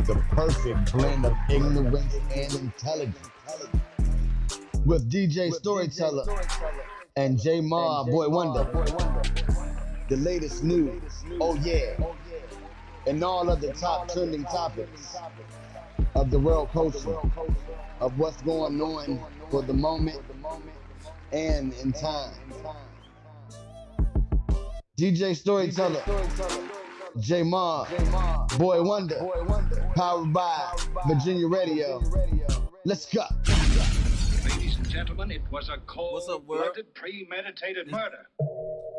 The perfect blend of ignorance and intelligence. With DJ Storyteller and J Ma, Boy Wonder. The latest news, oh yeah, and all of the top trending topics of the world culture, of what's going on for the moment and in time. DJ Storyteller, J Ma, Boy Wonder, powered by Virginia Radio. Let's go. Ladies and gentlemen, it was a cold-blooded, premeditated murder.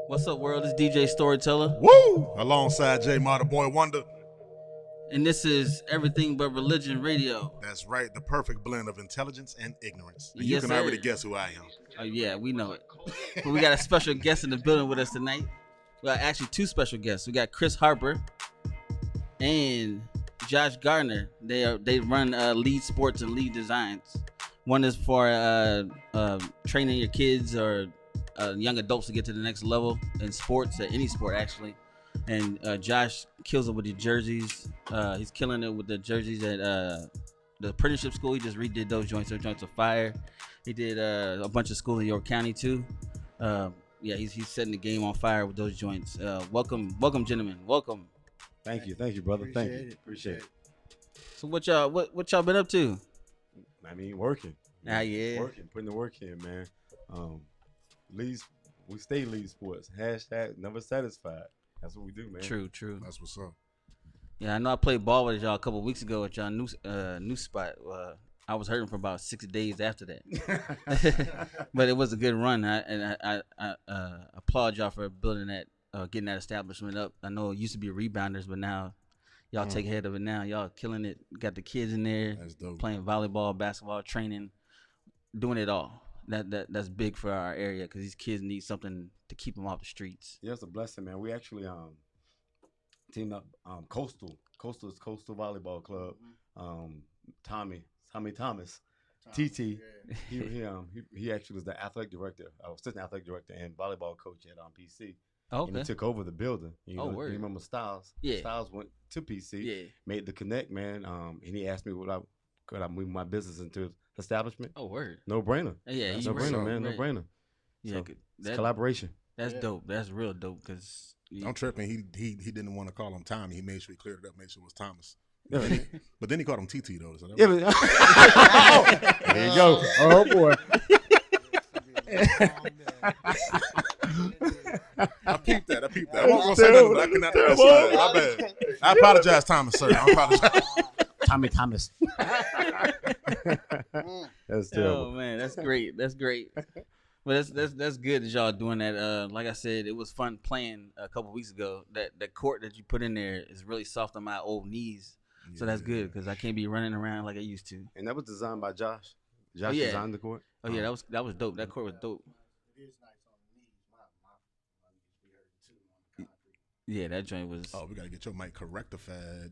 What's up, world? It's DJ Storyteller. Woo! Alongside J Ma, the Boy Wonder. And this is Everything But Religion Radio. That's right, the perfect blend of intelligence and ignorance. And Yes, you can already guess who I am. Oh, yeah, we know it. But we got a special guest in the building with us tonight. We got actually two special guests. We got Chris Harper and Josh Gardner. They run L.E.A.D Sports and L.E.A.D Designs. One is for training your kids or young adults to get to the next level in sports, any sport actually. And Josh kills it with the jerseys. He's killing it with the jerseys at the apprenticeship school. He just redid those joints. Those joints are fire. He did a bunch of schools in York County too. Yeah, he's setting the game on fire with those joints. Welcome, gentlemen. Welcome. Thank you, brother. Thank you. Appreciate it. So what y'all been up to? I mean, working. Yeah. Working, putting the work in, man. Leads, we stay L.E.A.D Sports. # never satisfied. That's what we do, man. True. That's what's up. Yeah, I know I played ball with y'all a couple of weeks ago at y'all new spot. I was hurting for about 6 days after that, but it was a good run. I applaud y'all for building that, getting that establishment up. I know it used to be rebounders, but now y'all take head of it. Now y'all killing it. Got the kids in there. That's dope. Playing volleyball, basketball, training, doing it all. That's big for our area because these kids need something to keep them off the streets. Yeah, it's a blessing, man. We actually teamed up Coastal is Coastal Volleyball Club. Tommy Thomas, TT. Yeah. He actually was the athletic director, assistant athletic director, and volleyball coach at PC. Okay. And he took over the building. You remember Styles? Yeah. Styles went to PC. Yeah. Made the connect, man. And he asked me could I move my business into his establishment. Oh, word. No brainer. Yeah, no brainer, man. No brainer. Yeah, So, it's collaboration. That's dope. That's real dope because I'm tripping. He didn't want to call him Tommy. He made sure he cleared it up, made sure it was Thomas. Yeah. But then he called him TT though. So Yeah, but, there you go. Oh boy. I peeped that. I wasn't gonna say nothing, but I could not understand. My bad. I apologize, Thomas, sir. I apologize. Tommy Thomas. That's terrible. Oh man, that's great. That's great. But that's good that y'all doing that. Like I said, it was fun playing a couple weeks ago. That court that you put in there is really soft on my old knees. So that's good because I can't be running around like I used to. And that was designed by Josh. Josh designed the court. Oh yeah, that was dope. That court was dope. It is nice on the knees. My knees be hurting too on the concrete. Yeah, that joint was. Oh, we gotta get your mic correctified.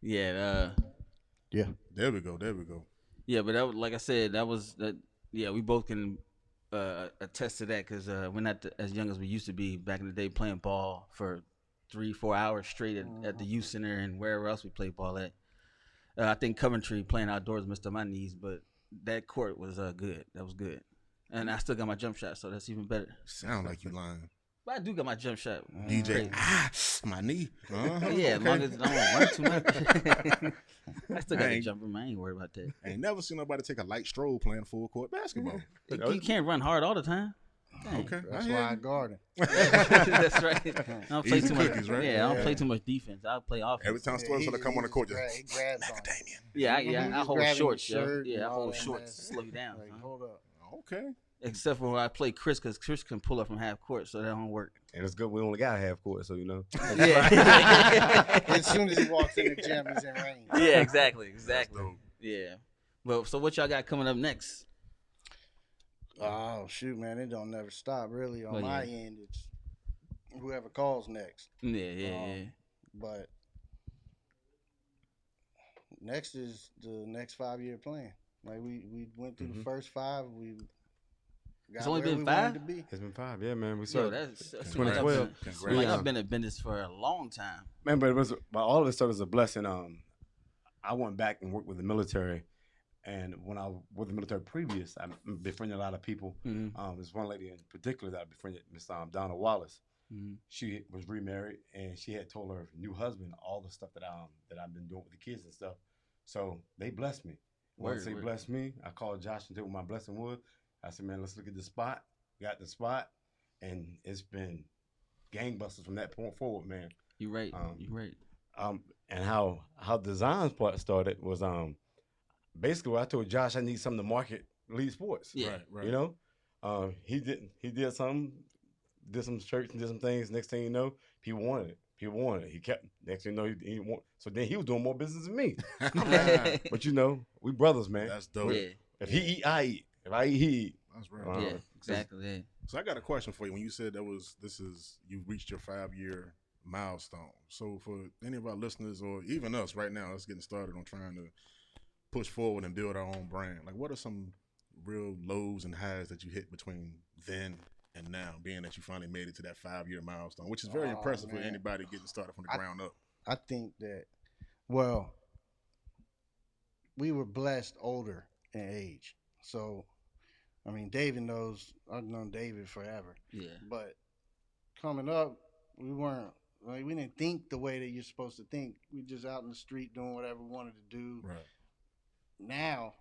Yeah. Yeah. There we go. Yeah, but that was, like I said, that was that. Yeah, we both can attest to that because we're not as young as we used to be back in the day playing ball for 3-4 hours straight at the youth center and wherever else we played ball at. I think Coventry playing outdoors messed up my knees, but that court was good. That was good, and I still got my jump shot, so that's even better. Sound like you lying. But I do got my jump shot. DJ, my knee. Yeah, as long as I don't run too much. I still got the jumper, man. I ain't worried about that. I ain't never seen nobody take a light stroll playing full court basketball. You can't run hard all the time. Dang. Okay, That's why I guard him. That's right. I don't play Easy too much. cookies, right? Yeah, I don't play too much defense. I play offense. Every time Storyteller come on the court, just He grabs on. macadamia. I hold grabbing shorts. your shirt Yeah, I and all hold that shorts mess. to slow you down. Like, son. hold up. Okay. Except for when I play Chris, because Chris can pull up from half court, so that don't work. And it's good. We only got half court, so you know. Yeah. As soon as he walks in the gym, he's in range. Yeah, exactly. dope. Yeah. Well, so what y'all got coming up next? Oh shoot, man! It don't never stop. Really, on Oh, my yeah. end, it's whoever calls next. Yeah. But next is the next 5-year plan. Like we went through the first 5. It's only been 5? It's been 5, yeah, man. We Yo, started that's 2012. Like I've been in business for a long time. Man, but all of it started as a blessing. I went back and worked with the military, and when I was with the military previous, I befriended a lot of people. There's one lady in particular that I befriended, Miss Donna Wallace. She was remarried, and she had told her new husband all the stuff that I've been doing with the kids and stuff. So they blessed me. Once they blessed me, I called Josh and told him what my blessing was. I said, man, let's look at the spot. Got the spot, and it's been gangbusters from that point forward, man. You're right. You're right. And how designs part started was basically what I told Josh I need something to market L.E.A.D Sports. Yeah, right. You know, he did something, did some shirts and did some things. Next thing you know, people wanted it. He kept. Next thing you know, he want. So then he was doing more business than me. But you know, we brothers, man. That's dope. Yeah. If he eat, I eat. If I eat, he eat. That's right. Yeah, exactly. Yeah. So I got a question for you. When you said you reached your 5-year milestone. So for any of our listeners or even us right now, us getting started on trying to push forward and build our own brand, like what are some real lows and highs that you hit between then and now, being that you finally made it to that 5-year milestone, which is very impressive for anybody getting started from the ground up. I think that, well, we were blessed older in age. So, I mean, David knows, I've known David forever. Yeah. But coming up, we didn't think the way that you're supposed to think. We just out in the street doing whatever we wanted to do. Right. Now,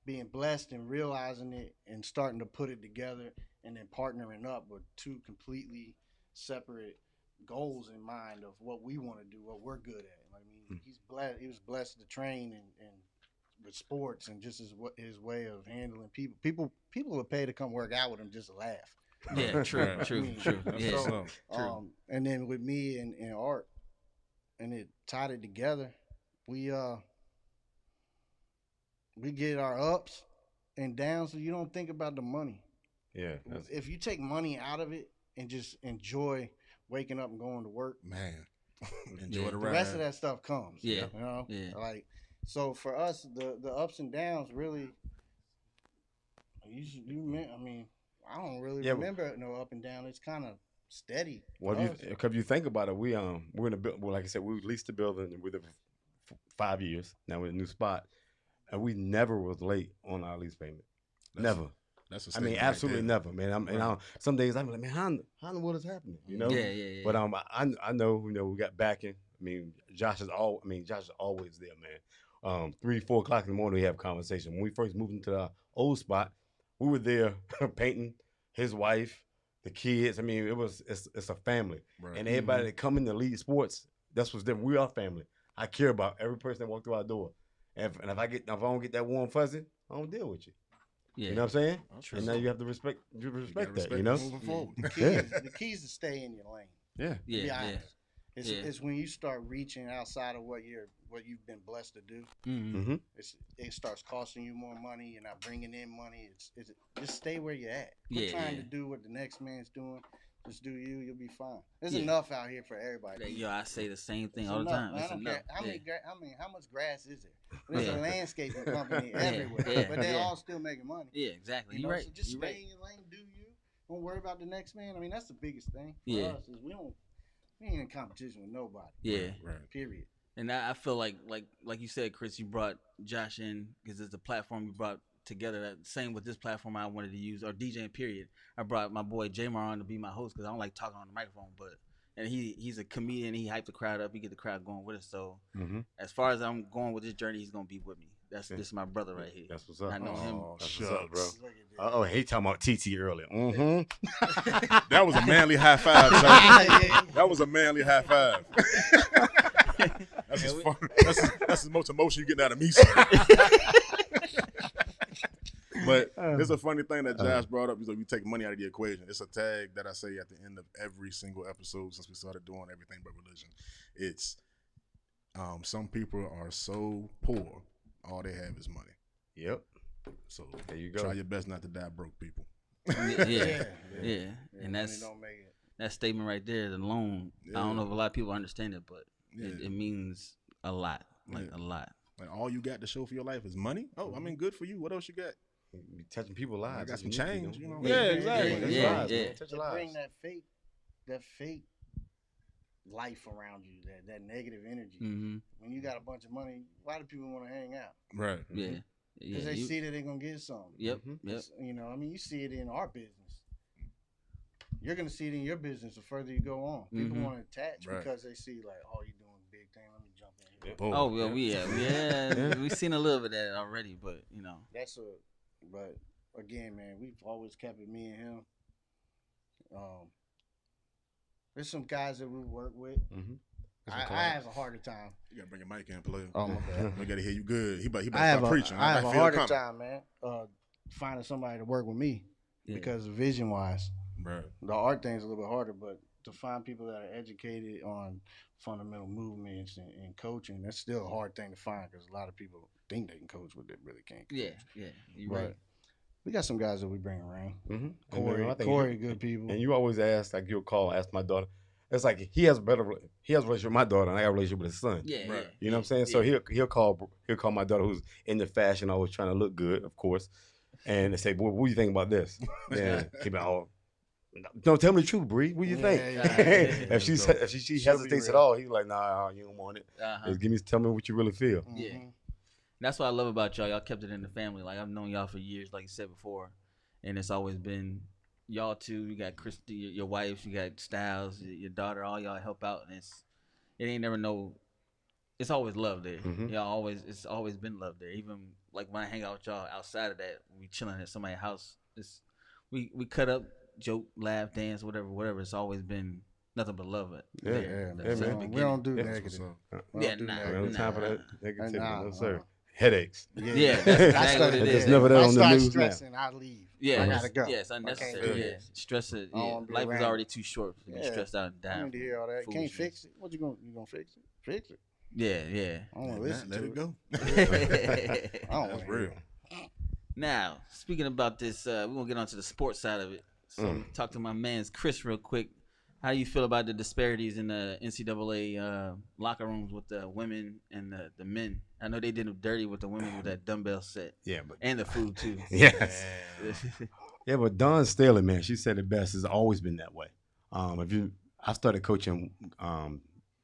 being blessed and realizing it and starting to put it together and then partnering up with two completely separate goals in mind of what we want to do, what we're good at. I mean, he was blessed to train and with sports and just his way of handling people. People would pay to come work out with him just to laugh. Yeah, true. Yeah. So, and then with me and Art, and it tied it together. We get our ups and downs, so you don't think about the money. Yeah. If you take money out of it and just enjoy waking up and going to work, man, enjoy the ride. The rest of that stuff comes. Yeah. You know? Yeah. Like, so for us, the ups and downs really, I mean, I don't really remember no up and down. It's kind of steady. Well, if you think about it, we're in a building. Well, like I said, we leased the building and we're there for 5 years. Now we're in a new spot, and we never was late on our lease payment. Never. That's absolutely never, man. Some days I'm like, man, how in the world is happening? You know? Yeah. But I know, we got backing. I mean, Josh is always there, man. 3, 4 o'clock in the morning, we have conversation. When we first moved into the old spot, we were there painting. His wife, the kids. I mean, it's a family, right. And everybody that come into L.E.A.D Sports, that's what's different. We are family. I care about every person that walk through our door. And if I don't get that warm fuzzy, I don't deal with you. Yeah. You know what I'm saying? And now you have to respect that. You know, moving forward. The key is to stay in your lane. Yeah. It's when you start reaching outside of what you've been blessed to do. Mm-hmm. It starts costing you more money. You're not bringing in money. It's just stay where you're at. Quit trying to do what the next man's doing. Just do you. You'll be fine. There's enough out here for everybody. Yo, I say the same thing all the time. I don't care. How much grass is there? There's a landscaping company everywhere, but they all still making money. Yeah, exactly. You know? You're right. So just You're stay right. in your lane. Do you? Don't worry about the next man. I mean, that's the biggest thing for Yeah. us is we ain't in competition with nobody. Yeah. Right. Period. And I feel like you said, Chris, you brought Josh in because it's the platform you brought together. That same with this platform I wanted to use, or DJing period. I brought my boy J-Mar on to be my host because I don't like talking on the microphone, and he's a comedian. He hyped the crowd up. He get the crowd going with us. So as far as I'm going with this journey, he's gonna be with me. This is my brother right here. That's what's up. I know him. That's what's up, bro. He talking about TT earlier. That was a manly high five, sir. That was a manly high five. That's as much emotion you getting out of me, sir. But there's a funny thing that Josh brought up. He's like, we take money out of the equation. It's a tag that I say at the end of every single episode since we started doing everything but religion. It's some people are so poor, all they have is money. Yep. So there you go. Try your best not to die broke, people. Yeah. And that statement right there alone. I don't know if a lot of people understand it, but it means a lot. A lot. Like all you got to show for your life is money. Oh, I mean, good for you. What else you got? You touching people's I lives. got some That's unique, change, you know. Yeah, exactly. Touch yeah, lives, yeah. man. Touch They lives. bring that fake life around you, that negative energy. Mm-hmm. When you got a bunch of money, why do people want to hang out? Right. Yeah. Because they see that they're gonna get something. Yep. Yep. You know, I mean, you see it in our business. You're gonna see it in your business the further you go on. People want to attach because they see like, oh, you're doing big thing. Let me jump in here. Boom. Oh well, we've seen a little bit of that already, but you know. But again, man, we've always kept it me and him. There's some guys that we work with. Mm-hmm. I have a harder time. You gotta bring your mic in, player. Oh my bad. We gotta hear you good. He about to I start preaching. I have a feel harder coming. time, man. Finding somebody to work with me because vision wise, Right. the art thing's a little bit harder, but to find people that are educated on fundamental movements and coaching, that's still a hard thing to find because a lot of people think they can coach, but they really can't. Coach. Yeah, you're But right. we got some guys that we bring around. Mm-hmm. Corey, good people. And you always ask, like you'll call, ask my daughter. It's like he has a relationship with my daughter, and I got a relationship with his son. Yeah, Right. You know what I'm saying? So he'll call my daughter who's into fashion, always trying to look good, of course. And they say, "Boy, what do you think about this?" And he be like, "Oh, don't tell me the truth, Bree. What do you think?" If she hesitates at all, he's like, "Nah, you don't want it. Just tell me what you really feel." Mm-hmm. Yeah. That's what I love about y'all. Y'all kept it in the family. Like I've known y'all for years, like you said before, and it's always been y'all two. You got Christy, your wife. You got Styles, your daughter. All y'all help out, and it ain't never no. It's always love there. Y'all it's always been love there. Even like when I hang out with y'all outside of that, we chilling at somebody's house. We cut up, joke, laugh, dance, whatever. It's always been nothing but love. Yeah, man. We don't do Yeah. negative. Yeah, We don't have time for that negativity, no sir. Nah. Headaches. Yeah, that's exactly what it is. There's never that on the news now. Stressing, I leave. Yeah, I gotta go. Yeah, it's unnecessary. Okay. Yeah, stress it. I don't Yeah, wanna be life is around. already too short to be stressed out and I don't down. need to hear all that. You can't Foolishness. fix it. What you gonna fix it? Fix it. Yeah. I don't want to listen Let to it go. I don't That's want real. Now, speaking about this, we're gonna get onto the sports side of it. So, talk to my man's Chris real quick. How do you feel about the disparities in the NCAA locker rooms with the women and the men? I know they did them dirty with the women with that dumbbell set. Yeah, but and the food too. yes. Yeah, but Dawn Staley, man, she said it best. It's always been that way. I started coaching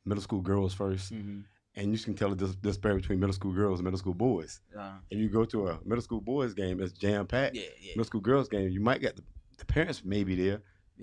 middle school girls first, and you can tell the disparity between middle school girls and middle school boys. If you go to a middle school boys game, it's jam packed. Yeah. Middle school girls game, you might get the parents maybe there,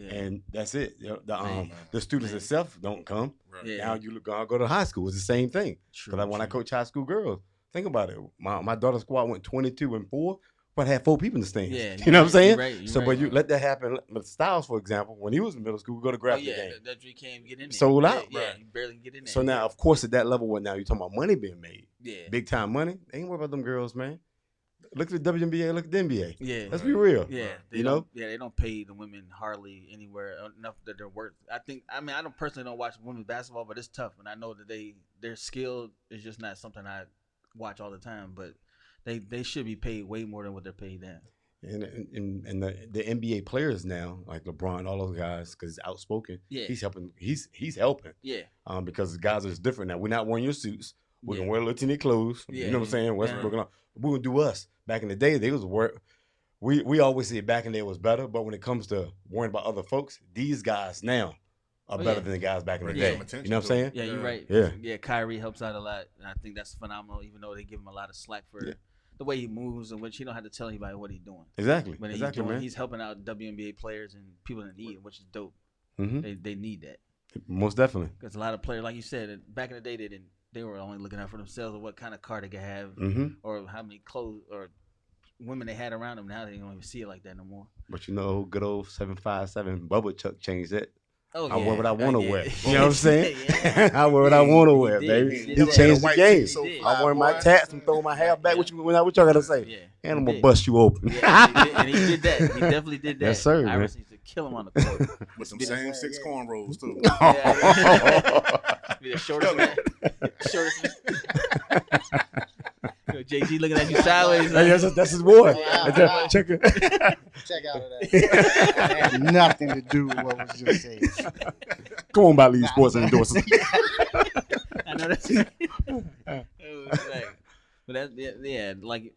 and that's it. The students itself don't come. Right. Yeah. Now you go to high school, it's the same thing. Because when I coach high school girls, think about it. My daughter's squad went 22-4. But I had 4 people in the stands. Yeah, you know what I'm saying? But you let that happen. But Styles, for example, when he was in middle school, we go to Graffiti game. That you can't get in there. Sold out. Yeah, you barely get in there. So now, of course, at that level, now you're talking about money being made. Yeah. Big time money. They ain't worry about them girls, man. Look at the WNBA, look at the NBA. Yeah. Let's be real. Yeah. You know? Yeah, they don't pay the women hardly anywhere enough that they're worth. I don't personally don't watch women's basketball, but it's tough. And I know that their skill is just not something I watch all the time. But they should be paid way more than what they're paid now. And the NBA players now, like LeBron, all those guys, because he's outspoken. Yeah. He's helping. He's helping. Yeah. Because the guys are just different now. We're not wearing your suits. We're gonna wear little teeny clothes. Yeah. You know what I'm saying? We're gonna do us. Back in the day, they was work. We always say back in the day was better, but when it comes to worrying about other folks, these guys now are better than the guys back in the day. You know what I'm saying? Yeah, you're right. Yeah, Kyrie helps out a lot, and I think that's phenomenal. Even though they give him a lot of slack for the way he moves, and which he don't have to tell anybody what he's doing. Exactly. But man. He's helping out WNBA players and people in need, which is dope. They need that. Most definitely. Because a lot of players, like you said, back in the day, they were only looking out for themselves or what kind of car they could have, or how many clothes or women they had around them. Now they don't even see it like that no more. But good old 757 Bubba Chuck changed that. Oh, I wear what I want to wear. Yeah. You know what I'm saying? I wear what I want to wear, baby. He changed the game. So I'm wearing my tats and throwing my hair back. What y'all gotta say? Yeah. And I'm gonna bust you open. And he did that. He definitely did that. Yes, sir. Iverson used to kill him on the court. with some same 6 cornrows too. Be the shortest man. JG looking at you sideways. That's his boy. Wow. Check it. Check out of that. That had nothing to do with what was just said. Come on, Bally Sports endorsements. I know that's. But like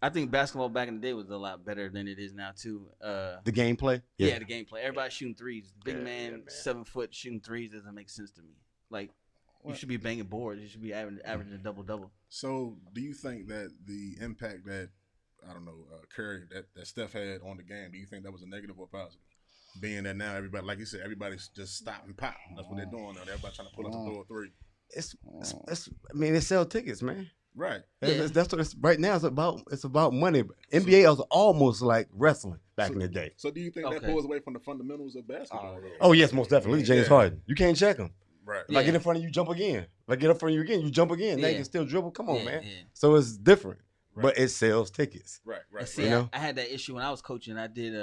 I think basketball back in the day was a lot better than it is now too. The gameplay, the gameplay. Everybody shooting threes. Big man, 7 foot shooting threes doesn't make sense to me. Like you should be banging boards. You should be averaging a double. So, do you think that the impact that I don't know Curry that Steph had on the game, do you think that was a negative or positive? Being that now everybody, like you said, everybody's just stop and pop. That's what they're doing now. Everybody trying to pull up and throw a three. It's I mean, they sell tickets, man. Right. That's what it's right now. It's about money. NBA was almost like wrestling back in the day. So do you think that pulls away from the fundamentals of basketball? Oh yes, most definitely. James Harden. You can't check him. Right. If I get in front of you, jump again. If I get in front of you again, you jump again. Now you can still dribble. Come on, man. Yeah. So it's different, but it sells tickets. Right. See, You know? I had that issue when I was coaching. I did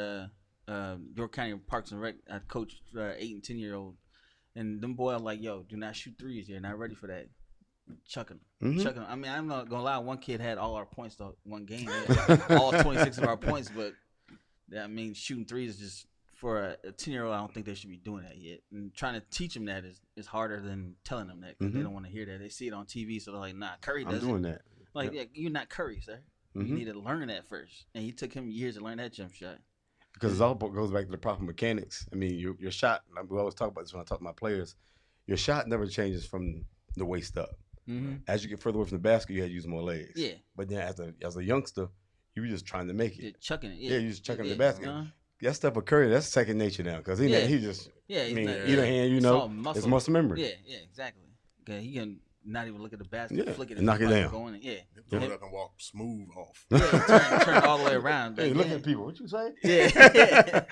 York County Parks and Rec. I coached 8 and 10-year-old, and them boys are like, "Yo, do not shoot threes. You're not ready for that." Chucking them. I mean, I'm not gonna lie. One kid had all our points the one game, all 26 of our points. But I mean, shooting threes is just for a 10-year-old. I don't think they should be doing that yet. And trying to teach them that is harder than telling them that because they don't want to hear that. They see it on TV, so they're like, "Nah, Curry does I'm doing that." Like, you're not Curry, sir. You need to learn that first. And he took him years to learn that jump shot. Because it all goes back to the proper mechanics. I mean, your shot. We always talk about this when I talk to my players. Your shot never changes from the waist up. As you get further away from the basket, you had to use more legs. Yeah. But then as a youngster, you were just trying to make it. Just chucking it. Yeah, you just chucking the basket. That stuff for Curry, that's second nature now. Because he just, I mean, either hand, it's muscle memory. Yeah, exactly. Okay, he can not even look at the basket, flick it, and knock it down. Going in. Throw it up and walk smooth off. Yeah, turn all the way around. Hey, look at people. What you say? Yeah.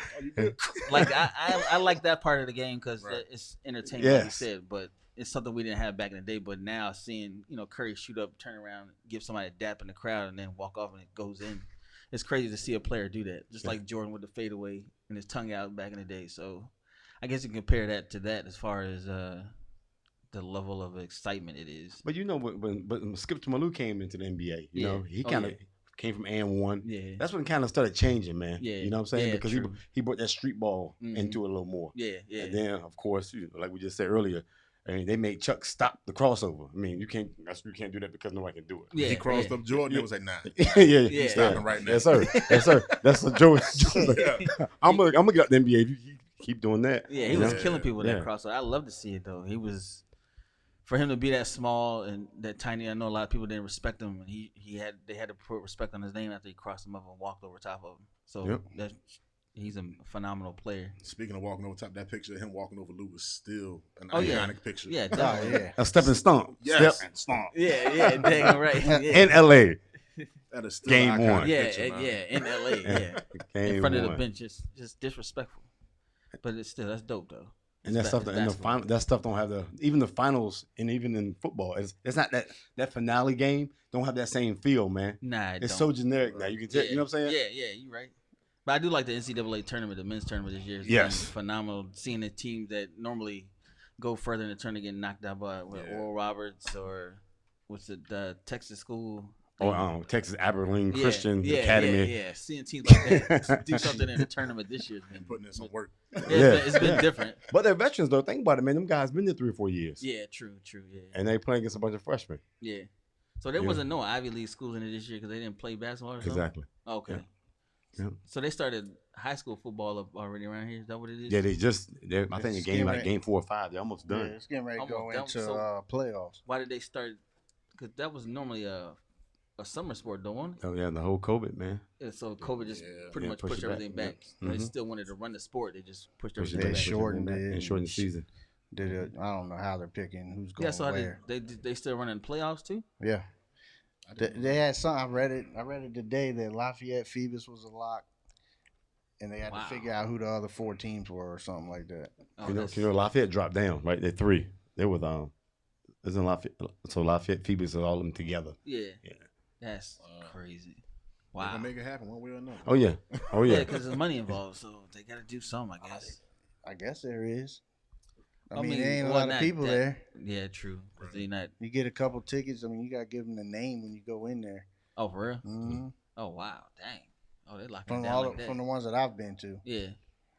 Like I like that part of the game because it's entertaining, like you said. But it's something we didn't have back in the day. But now seeing Curry shoot up, turn around, give somebody a dap in the crowd, and then walk off and it goes in. It's crazy to see a player do that. Just like Jordan with the fadeaway and his tongue out back in the day. So I guess you can compare that to that as far as the level of excitement it is. But when Skip Malou came into the NBA, you know, he kind of came from AN1. Yeah. That's when it kind of started changing, man. Yeah. You know what I'm saying? Because he brought that street ball into it a little more. Yeah. And then, of course, like we just said earlier, I mean, they made Chuck stop the crossover. I mean, you can't do that because nobody can do it. Yeah, he crossed up Jordan. It was like, nah. He's stopping right now. Yes, sir. That's what Joe. I'm gonna get out the NBA if you keep doing that. Yeah, he was killing people with that crossover. I love to see it though. He was, for him to be that small and that tiny. I know a lot of people didn't respect him, and they had to put respect on his name after he crossed him up and walked over top of him. So he's a phenomenal player. Speaking of walking over top, that picture of him walking over Lou was still an iconic picture. Yeah, definitely. A step and stomp. Yes. Step and stomp. Yeah, dang right. Yeah. In L.A. That is still Game an iconic one. picture, In L.A. Yeah, Game in front one. of the bench, just disrespectful. But it's still that's dope though. And that stuff, that stuff don't have even the finals, and even in football, it's not that finale game don't have that same feel, man. Nah, it's so generic now. You can tell, you know what I'm saying? Yeah, you're right. But I do like the NCAA tournament, the men's tournament this year. It's been phenomenal. Seeing the teams that normally go further in the tournament get knocked out by Oral Roberts or what's it, the Texas school. Or Texas Abilene Christian Academy. Yeah. Seeing teams like that do something in the tournament this year has been putting in some work. It's been different. But they're veterans though. Think about it, man. Them guys been there 3 or 4 years. Yeah, true. Yeah. And they playing against a bunch of freshmen. Yeah. So there wasn't no Ivy League schools in it this year because they didn't play basketball or something? Exactly. Okay. Yeah. So they started high school football up already around here. Is that what it is? Yeah, I think game 4 or 5. They're almost done. Yeah, it's getting ready to go into playoffs. Why did they start? Because that was normally a summer sport, don't want it? Oh yeah, the whole COVID, man. Yeah, so COVID just pretty much pushed everything back. Yeah. They still wanted to run the sport. They just pushed everything back. They shortened it. And shortened the season. Did it? I don't know how they're picking who's going where. They still running playoffs too? Yeah. They had some. I read it today that Lafayette Phoebus was a lock, and they had to figure out who the other 4 teams were or something like that. Oh, you know, Lafayette dropped down, right? They're 3. They were isn't Lafayette? So Lafayette Phoebus are all of them together. Yeah. That's crazy. Wow. They're gonna make it happen one way or another. Oh yeah. Yeah, because there's money involved, so they got to do something, I guess. I guess there is. I mean, there ain't a lot of people there. Yeah, true. Right. You get a couple tickets. I mean, you got to give them the name when you go in there. Oh, for real? Mm-hmm. Oh, wow. Dang. Oh, they locked it down like that. From the ones that I've been to. Yeah.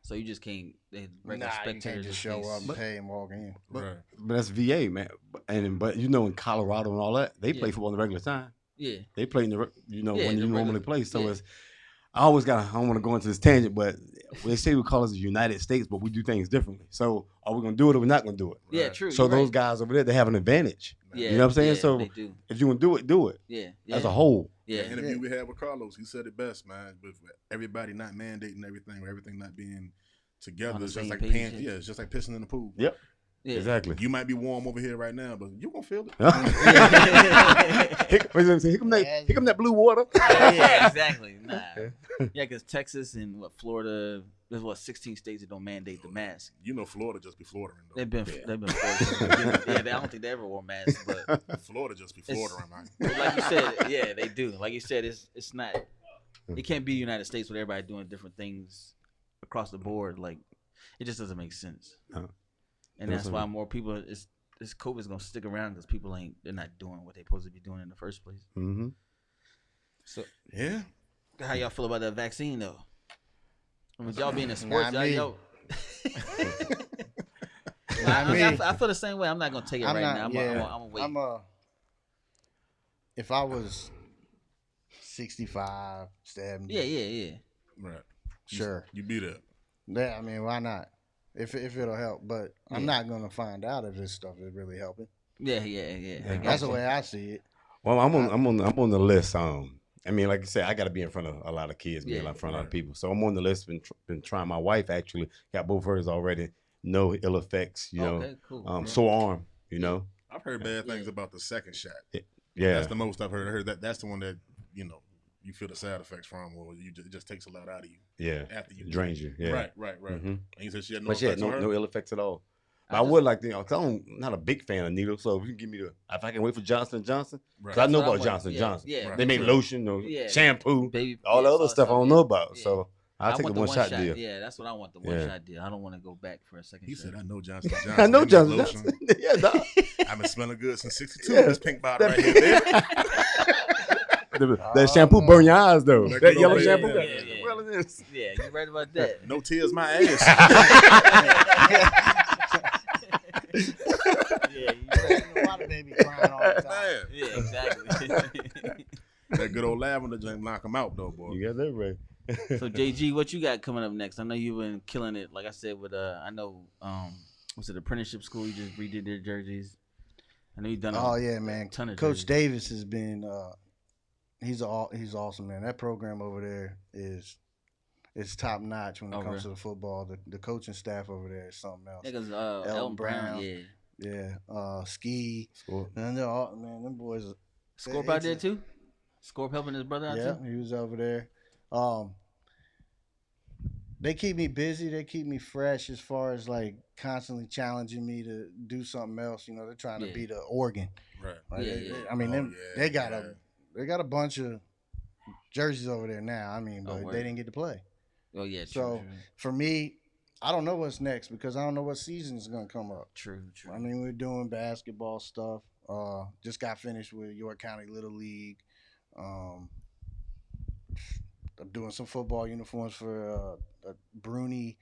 So you just can't. Regular you can't just show up and pay and walk in. But that's VA, man. But you know, in Colorado and all that, they play football in the regular time. Yeah. They play in the Yeah, when the you normally regular- play. So yeah. it's I always got. I don't want to go into this tangent, but they say we call us the United States, but we do things differently. So are we gonna do it or we're not gonna do it? Yeah, Right. true. So you're those right. guys over there, they have an advantage. Yeah, You know what I'm saying? yeah, So they do. if you want to do it Yeah, as a whole. Yeah, The interview we had with Carlos, he said it best, man. With everybody not mandating everything, or everything not being together, On the it's just same like page, paying. yeah. Yeah, it's just like pissing in the pool. Yep. yeah. Exactly. You might be warm over here right now, but you gonna feel it. Here come that blue water. Yeah, exactly. Nah. Yeah, because Texas and Florida, there's 16 states that don't mandate the mask. You know, Florida just be Florida. They've been Florida. Yeah, I don't think they ever wore masks, but Florida just be Florida, man. like you said, yeah, they do. Like you said, it's not. It can't be the United States with everybody doing different things across the board. Like it just doesn't make sense. No. And that's why more people. This COVID's gonna stick around because people they're not doing what they're supposed to be doing in the first place. Mm-hmm. So Yeah. how y'all feel about that vaccine though? I mean, y'all being in sports, Not me. yo. Not me. I feel the same way. I'm not gonna take it right now. I'm gonna wait. If I was 65, 70, Yeah. Right. sure. You be there. Yeah, I mean, why not? If it'll help, but I'm not gonna find out if this stuff is really helping. Yeah. That's the way I see it. Well, I'm on the list. I mean, like I said, I got to be in front of a lot of kids, be in front of a lot of people. So I'm on the list. Been trying. My wife actually got both hers already. No ill effects. Okay, cool. Sore arm. I've heard bad things about the second shot. Yeah. That's the most I've heard. I heard that's the one that you feel the side effects from, or it just takes a lot out of you. Yeah. After you drains you. Yeah. Right. Mm-hmm. And you said she had no But she had effects on her? no ill effects at all. But I would like to, cause I'm not a big fan of needles. So if you can give me if I can wait for Johnson & Johnson, because I know about Johnson & Johnson. Yeah, Right. They make lotion, shampoo, baby, all the other stuff I don't know about. Yeah. So I'll take the one shot deal. Yeah, that's what I want. The one shot deal. I don't want to go back for a second. He shot. said, "I know Johnson Johnson. I know They make Johnson lotion. Johnson. Yeah, dog. I've been smelling good since '62. This pink bottle right here, baby. That shampoo burn your eyes though. That That good yellow old shampoo. baby. Well, it is. Yeah, you right about that. No tears, my ass. Yeah, you right. A lot of baby crying all the time. Man, Yeah, exactly. that good old lavender drink knock him out though, boy. You got that right. So JG, what you got coming up next? I know you've been killing it. Like I said, with what's it, apprenticeship school? You just redid their jerseys. I know you've done. Oh yeah, man. ton of Coach jerseys. Davis has been he's awesome, man. That program over there is top notch when it comes to the football. The coaching staff over there is something else. Niggas, Elton Brown, yeah. Yeah, Ski. Score. And they're all, man, them boys. Scorp out there too. Scorp helping his brother out Yeah, too. he was over there. They keep me busy. They keep me fresh as far as like constantly challenging me to do something else. They're trying to be the organ. Right. Like, Yeah. I mean, they got yeah. they got a bunch of jerseys over there now. I mean, but they didn't get to play. Oh yeah, true. So for me, I don't know what's next because I don't know what season is gonna come up. True. I mean, we're doing basketball stuff. Just got finished with York County Little League. I'm doing some football uniforms for the Bruni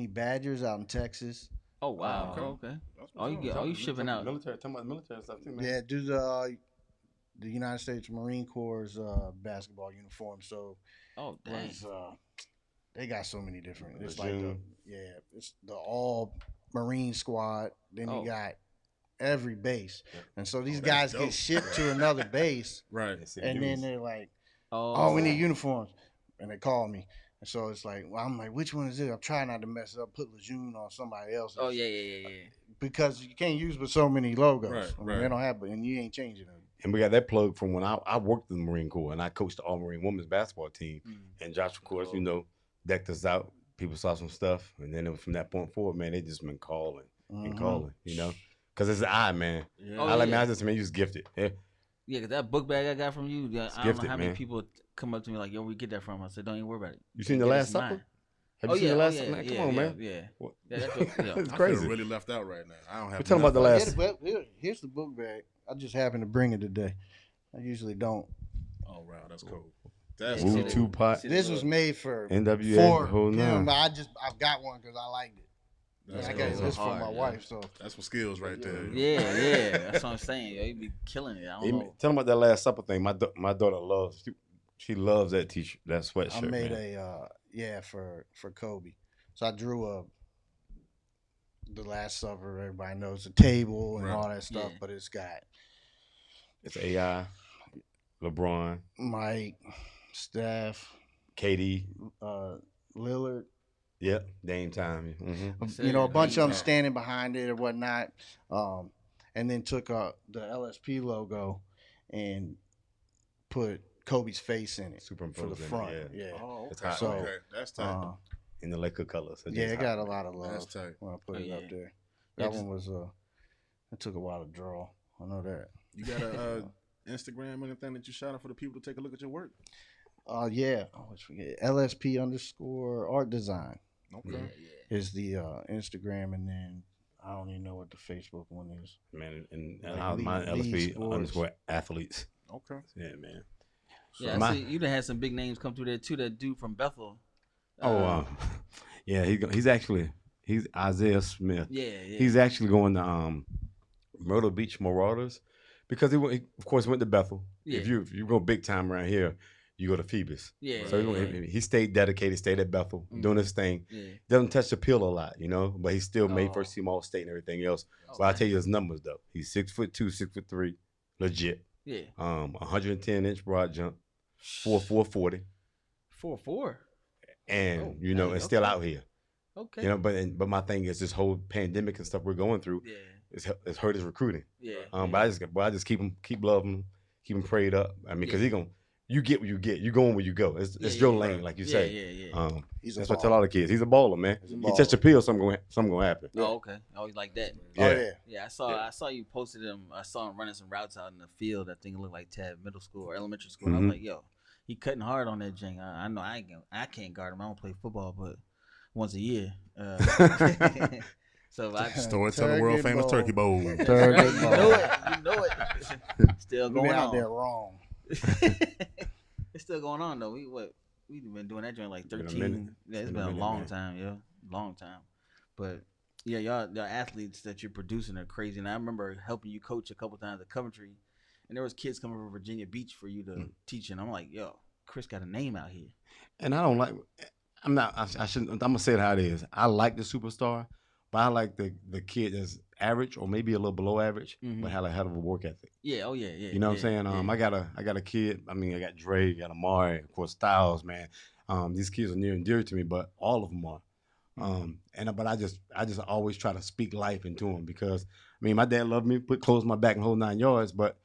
Badgers out in Texas. Oh wow. Okay. Oh, you shipping out? Military, talking about military stuff too, man. Yeah, do the United States Marine Corps basketball uniform. So, Dang. they got so many different. It's Lejeune. it's the all Marine squad. Then you got every base, and so these guys dope. get shipped to another base, Right. and then they're like, Oh, we need uniforms, and they call me. And so it's like, I'm like, which one is it? I'm trying not to mess it up. Put Lejeune on somebody else. Oh yeah. Because you can't use but so many logos. Right, I mean, right. they don't have, and you ain't changing them. And we got that plug from when I worked in the Marine Corps and I coached the All Marine Women's basketball team. And Josh, of course, decked us out. People saw some stuff, and then from that point forward, man, they just been calling and calling, because it's the eye, man. Yeah. I just you just gifted. Yeah. Yeah, 'cause that book bag I got from you, I don't know gifted, how many man. people come up to me like, "Yo, where we get that from?" I said, "Don't even worry about it." You seen The Last Supper? Have you seen The Last Supper? Man, come on, man. Yeah. What? Yeah, that's It's I feel crazy. really left out right now. I don't have. We're talking about The Last. Here's the book bag. I just happened to bring it today. I usually don't. Oh wow, that's cool. That's Yeah, Woo cool. Tupac, This was made for NWA, for the whole him, nine. but I've got one because I liked it. I got Those this are from hard, my yo. wife, so That's what skills right there. Yeah, that's what I'm saying. Yo, you be killing it. I don't know. Tell them about that Last Supper thing. My daughter loves. She loves that t-shirt, that sweatshirt. I made man. for Kobe. So I drew the Last Supper. Everybody knows the table and all that stuff, but it's got It's AI, LeBron, Mike, Steph, KD, Lillard. yep, Dame time. Mm-hmm. You know, a bunch of them standing behind it or whatnot. And then took the LSP logo and put Kobe's face in it for the front. Yeah. Oh, It's okay. hot. So, Okay, that's tight. In the Laker colors. Yeah, it got a lot of love That's tight. when I put it up there. Yeah, That one was it took a while to draw. I know that. You got a Instagram or anything that you shout out for the people to take a look at your work? Yeah. I always forget. LSP_art design Okay. is the Instagram, and then I don't even know what the Facebook one is. Man, and Like mine Lead LSP _athletes. Okay. Yeah, man. Yeah, I see you done had some big names come through there too. That dude from Bethel. Yeah, he's Isaiah Smith. Yeah. He's actually going to Myrtle Beach Marauders because he of course went to Bethel. Yeah. If you go big time around here, you go to Phoebus. Yeah. So he stayed dedicated, stayed at Bethel, doing his thing. Yeah. Doesn't touch the pill a lot, but he still made first team All State and everything else. But I'll tell you his numbers though. He's 6'2", 6'3", legit. Yeah. 110-inch broad jump, 4'4", 40. 4'4". And and still out here. Okay. But my thing is this whole pandemic and stuff we're going through. Yeah. It's hurt his recruiting. Yeah. But I just keep loving him, keep him prayed up. I mean, because you get what you get. You going where you go. It's your lane, like you say. Yeah. That's what I tell all the kids. He's a baller, man. He touched the pill, something gonna happen. Oh, okay. Always like that. Yeah. Yeah, I saw you posted him. I saw him running some routes out in the field. I think it looked like Tab Middle School or Elementary School. And I was like, yo, he cutting hard on that jing. I know I can't guard him. I don't play football, but once a year. So I Storyteller world famous turkey bowl. You know it. Still going on. out there wrong. It's still going on though. We've been doing that joint like 13. Yeah, it's been a long time, long time. But yeah, y'all athletes that you're producing are crazy. And I remember helping you coach a couple times at Coventry, and there was kids coming from Virginia Beach for you to teach. And I'm like, yo, Chris got a name out here. And I don't like. I'm not. I shouldn't. I'm gonna say it how it is. I like the superstar, but I like the kid that's average or maybe a little below average, but had a hell of a work ethic. Yeah. Oh yeah. You know what I'm saying? I got a kid. I mean, I got Dre, I got Amari, of course Styles, man. These kids are near and dear to me, but all of them are. But I just always try to speak life into them because I mean, my dad loved me, put clothes on my back and whole 9 yards, but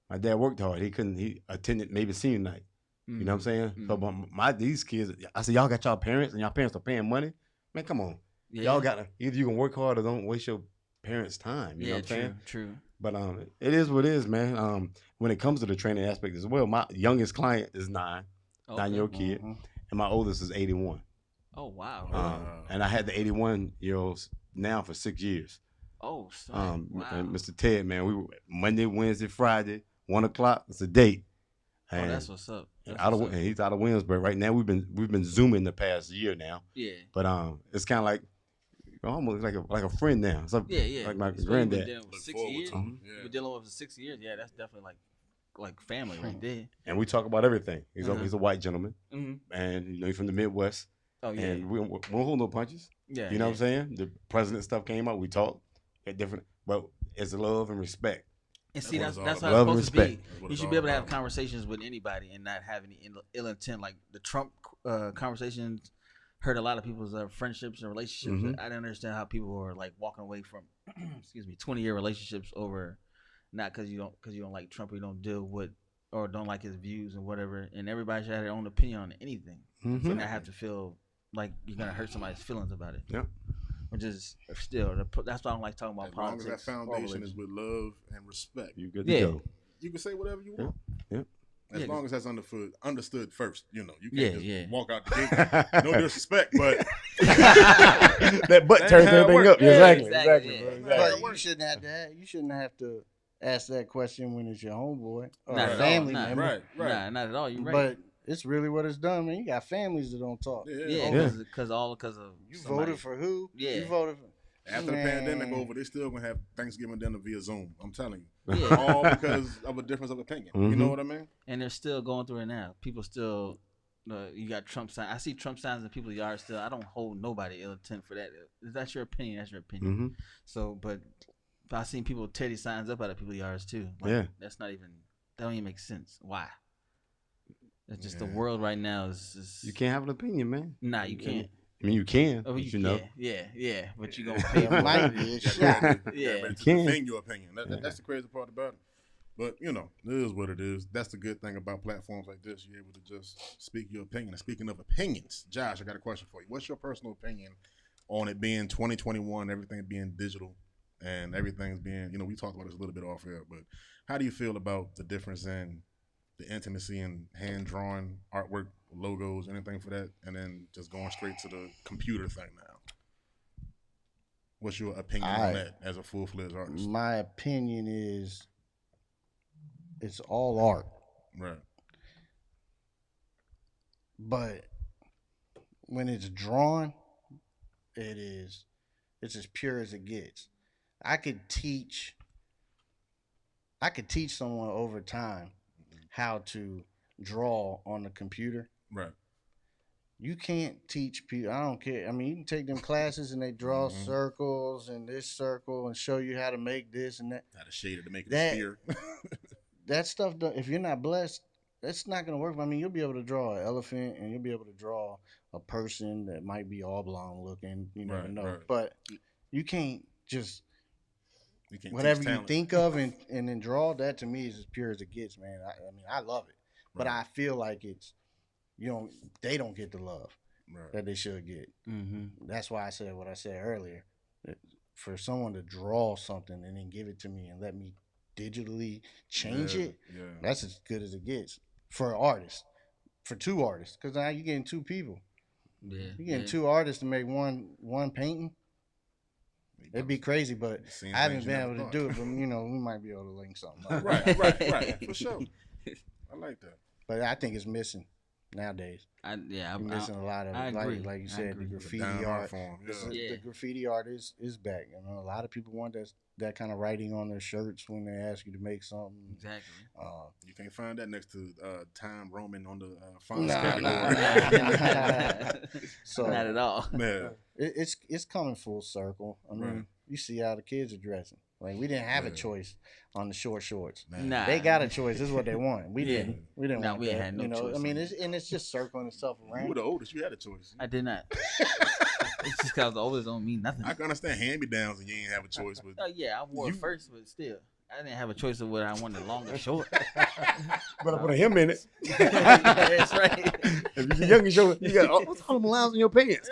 my dad worked hard. He attended maybe senior night. You know what I'm saying? So these kids, I said, y'all got y'all parents and y'all parents are paying money. Man, come on. Yeah. Y'all got either you can work hard or don't waste your parents' time. You know what I'm saying? True. But it is what it is, man. When it comes to the training aspect as well, my youngest client is 9-year-old kid, and my oldest is 81. Oh wow. And I had the 81-year-olds now for 6 years. Oh, son. Wow. And Mr. Ted, man, we were Monday, Wednesday, Friday, 1 o'clock. It's a date. And that's what's up. And he's out of Williamsburg right now. We've been zooming the past year now. Yeah. But it's kind of like almost like a friend now. So, yeah. Like my so granddad. You've been dealing with 6 years. You've been dealing with for 6 years. Yeah, that's definitely like family right there. And we talk about everything. He's a white gentleman, and he's from the Midwest. Oh yeah. And we don't hold no punches. Yeah. You know what I'm saying? The president stuff came out. We talked at different, but it's love and respect. And see, that's how it's love and supposed to be. respect. You should be able to have conversations with anybody and not have any ill intent. Like the Trump conversations hurt a lot of people's friendships and relationships. I didn't understand how people were like walking away from, 20-year relationships over, not because you don't like Trump or you don't deal with or don't like his views and whatever. And everybody should have their own opinion on anything. So not have to feel like you're gonna hurt somebody's feelings about it. Yep. Which is still that's why I don't like talking about politics. As long as that foundation is with love and respect, you good to go. You can say whatever you want. Yep. As long as that's understood first, you can't just walk out the gate. No disrespect, but that butt turns everything up. Exactly. But you shouldn't have to ask that question when it's your homeboy or a family member. Right. Nah, not at all. You're right. But it's really what it's done, man. You got families that don't talk. Because of you voted for who? Yeah. You voted for. After the pandemic over, they still gonna have Thanksgiving dinner via Zoom. I'm telling you, Yeah. all because of a difference of opinion. You know what I mean? And they're still going through it now. People still, you got Trump signs. I see Trump signs in people's yards still. I don't hold nobody ill intent for that. If that's your opinion, that's your opinion. So, but I've seen people Teddy signs up out of people's yards too. Like, that's not even, that don't even make sense. Why? It's just the world right now is You can't have an opinion, man. Nah, you can't. I mean, you can. Oh, you know. Yeah. But you gonna pay for might it. be a shot. Yeah. To defend your opinion. That's the crazy part about it. But you know, it is what it is. That's the good thing about platforms like this. You're able to just speak your opinion. And speaking of opinions, Josh, I got a question for you. What's your personal opinion on it being 2021, everything being digital, and everything's being, you know, we talked about this a little bit off air, but how do you feel about the difference in the intimacy and hand-drawn artwork, logos, anything for that, and then just going straight to the computer thing now? What's your opinion on that as a full-fledged artist? My opinion is it's all art. Right. But when it's drawn, it's as pure as it gets. I could teach someone over time how to draw on the computer. Right. You can't teach people. I don't care. I mean, you can take them classes and they draw circles and this circle and show you how to make this and that. How to shade it to make it a sphere. That stuff, if you're not blessed, that's not going to work. I mean, you'll be able to draw an elephant and you'll be able to draw a person that might be oblong looking. You never know. Right. But you can't just whatever you think of and then draw. That to me is as pure as it gets, man. I mean, I love it, but I feel like they don't get the love that they should get. That's why I said what I said earlier. For someone to draw something and then give it to me and let me digitally change it, that's as good as it gets for an artist, for two artists, because now you're getting two people. You're getting two artists to make one painting. It'd be crazy, but I haven't been able to do it. But you know, we might be able to link something up. Right, for sure. I like that. But I think it's missing nowadays. I'm missing a lot of it. Like you said, the graffiti art. The graffiti art is back. You know, a lot of people want that kind of writing on their shirts when they ask you to make something. Exactly. You can't find that next to Time Roman on the font. So not at all. Yeah. It's coming full circle. I mean, you see how the kids are dressing. Like, we didn't have a choice on the short shorts. Nah. They got a choice. This is what they want. We didn't. We didn't want we that. had no choice. I mean, it's just circling itself around. You were the oldest. You had a choice. I did not. It's just because the oldest don't mean nothing. I can understand hand-me-downs and you ain't have a choice. But I wore it first, but still. I didn't have a choice of whether I wanted long or short. But I put a hem in it. That's right. If you're young and short, you got what's all them lines in your pants?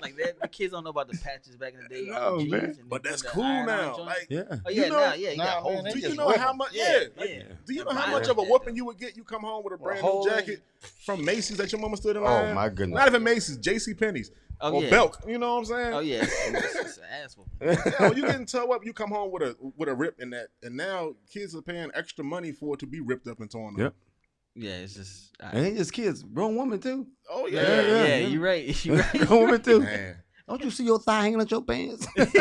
Like that, the kids don't know about the patches back in the day. No, jeans man. But that's cool now. Like, you got holes. Do you know how much? Do you know how much of a whooping you would get? You come home with a brand new jacket from Macy's that your mama stood in line. Oh my goodness! Not even Macy's, J.C. Penney's. Or Belk, you know what I'm saying? Oh yeah, it's an ass whooping. When you getting toe up, you come home with a rip in that, and now kids are paying extra money for it to be ripped up and torn up. Yep. Yeah, it's just. And ain't just kids, grown women too. Oh yeah. Yeah. You're right. You're right. Grown women too. Man. Don't you see your thigh hanging out your pants? That's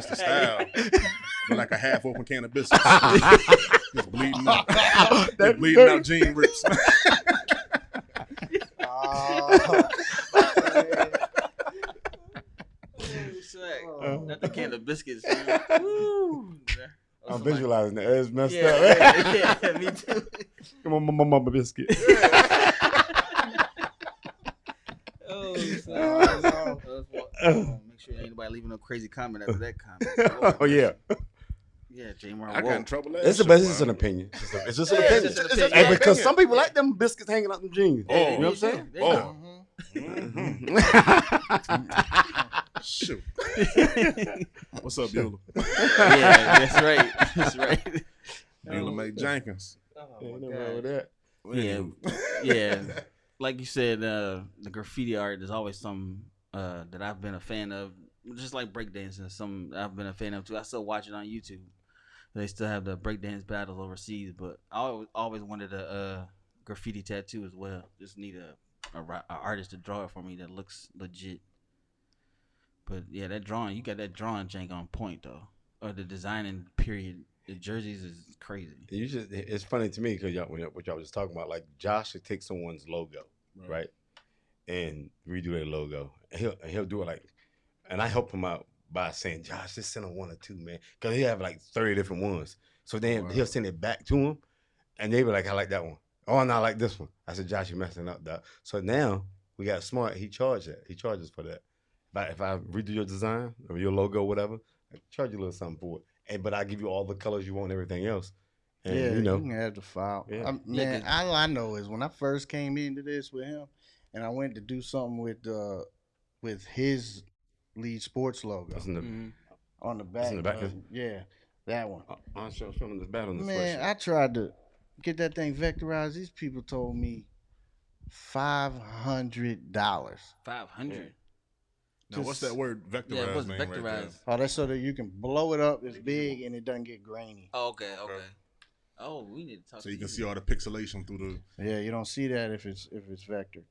the style. You're like a half-open can of biscuits. Just bleeding out. Bleeding out jean rips. Not the can of biscuits. I'm visualizing that. It's messed up. Yeah, me too. Come on, mama biscuit. Make sure anybody leaving no crazy comment after that comment. Oh yeah. Yeah, J-Mar. I got in trouble. It's just an opinion. It's just an opinion. Hey, because some people like them biscuits hanging out them jeans. Oh, you know what I'm saying? Shoot. What's up, Beulah? Yeah, that's right. That's right. Beulah May Jenkins. Yeah. Like you said, the graffiti art is always something that I've been a fan of. Just like breakdancing, some I've been a fan of too. I still watch it on YouTube. They still have the breakdance battles overseas, but I always wanted a graffiti tattoo as well. Just need a artist to draw it for me that looks legit. But yeah, that drawing, you got that drawing jank on point though, or the designing period. The jerseys is crazy. You just it's funny to me because what y'all was talking about, like Josh should take someone's logo, right, and redo their logo. And he'll do it like, and I help him out by saying, Josh, just send him one or two, man, because he have like 30 different ones. So then he'll send it back to him, and they be like, I like that one. Oh, and I like this one. I said, Josh, you're messing up, dog. So now we got smart. He charges for that. If I redo your design or your logo, whatever, I charge you a little something for it. But I give you all the colors you want and everything else. And, yeah, you know, you can have the file. Yeah. Man, all I know is when I first came into this with him, and I went to do something with his L.E.A.D sports logo on the back. in the back. Yeah, that one. I'm showing this bad on this Man, I tried to get that thing vectorized. These people told me $500. 500. Now, what's that word vectorized? Yeah, what's mean vectorized? Right Oh, that's so that you can blow it up as big and it doesn't get grainy. Oh, okay. Oh, we need to talk. So you can see all the pixelation through the. Yeah, you don't see that if it's vector.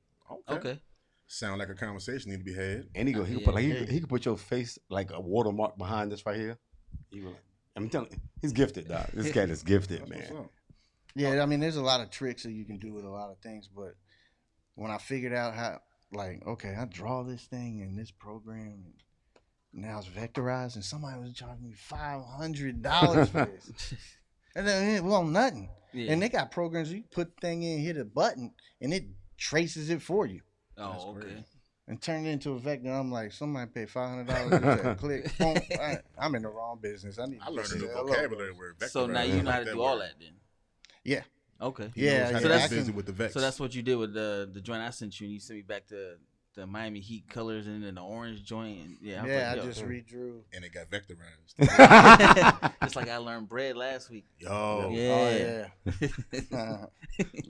Okay. Sound like a conversation need to be had. And he could put your face like a watermark behind this right here. I'm telling you, he's gifted, dog. This cat is gifted, man. Yeah, I mean, there's a lot of tricks that you can do with a lot of things, but when I figured out how, like, okay, I draw this thing in this program, and now it's vectorized, and somebody was charging me $500 for this. And then, well, nothing. Yeah. And they got programs where you put the thing in, hit a button, and it traces it for you. Oh, okay. And turn it into a vector. I'm like, somebody paid $500 to click. Boom. I'm in the wrong business. I learned a new vocabulary word. So now you know how to do all that then. Yeah. Okay. Yeah. So that's busy with the vex. So that's what you did with the joint I sent you, and you sent me back the Miami Heat colors and then the orange joint. And I just redrew. And it got vectorized. Just like I learned bread last week. Yo. Yeah.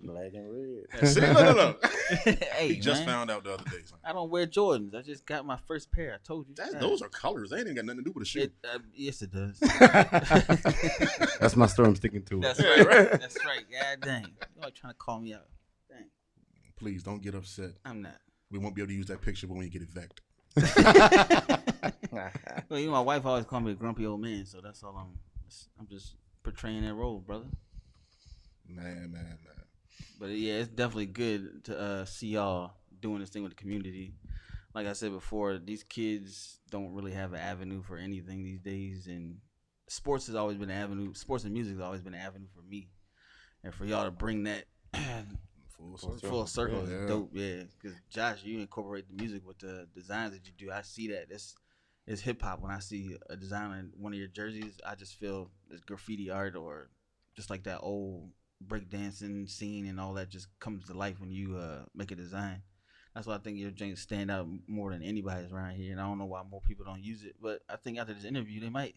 Black and red. See, look. Hey, he just found out the other day. I don't wear Jordans. I just got my first pair. I told you. Those are colors. They ain't even got nothing to do with the shoe. Yes, it does. That's my story I'm sticking to. That's right. That's right. God dang. You're trying to call me out. Dang. Please don't get upset. I'm not. We won't be able to use that picture when we get it vec'd. Well, my wife always called me a grumpy old man, so that's all I'm just portraying that role, brother. Man. But yeah, it's definitely good to see y'all doing this thing with the community. Like I said before, these kids don't really have an avenue for anything these days, and sports has always been an avenue. Sports and music has always been an avenue for me, and for y'all to bring that full circle is dope. Yeah, because Josh, you incorporate the music with the designs that you do. I see that it's hip hop. When I see a design on one of your jerseys, I just feel it's graffiti art or just like that old breakdancing scene and all that just comes to life when you make a design. That's why I think your jeans stand out more than anybody's around here, and I don't know why more people don't use it. But I think after this interview, they might.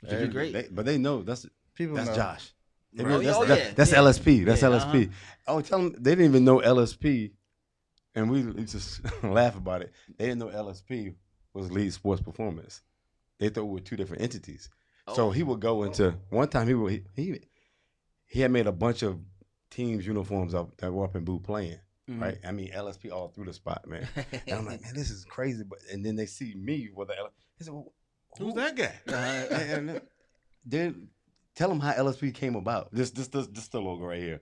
Which would be great. But they know that's know. Josh. Right. That's LSP. That's LSP. Oh, tell them they didn't even know LSP, and we just laugh about it. They didn't know LSP was L.E.A.D Sports Performance. They thought we were two different entities. So he would go into one time. He had made a bunch of teams uniforms up that were up in Boo playing. Mm-hmm. Right, I mean LSP all through the spot, man. And I'm like, man, this is crazy. But and then they see me with the they said, well, who's that guy? And then tell them how LSP came about. This the logo right here.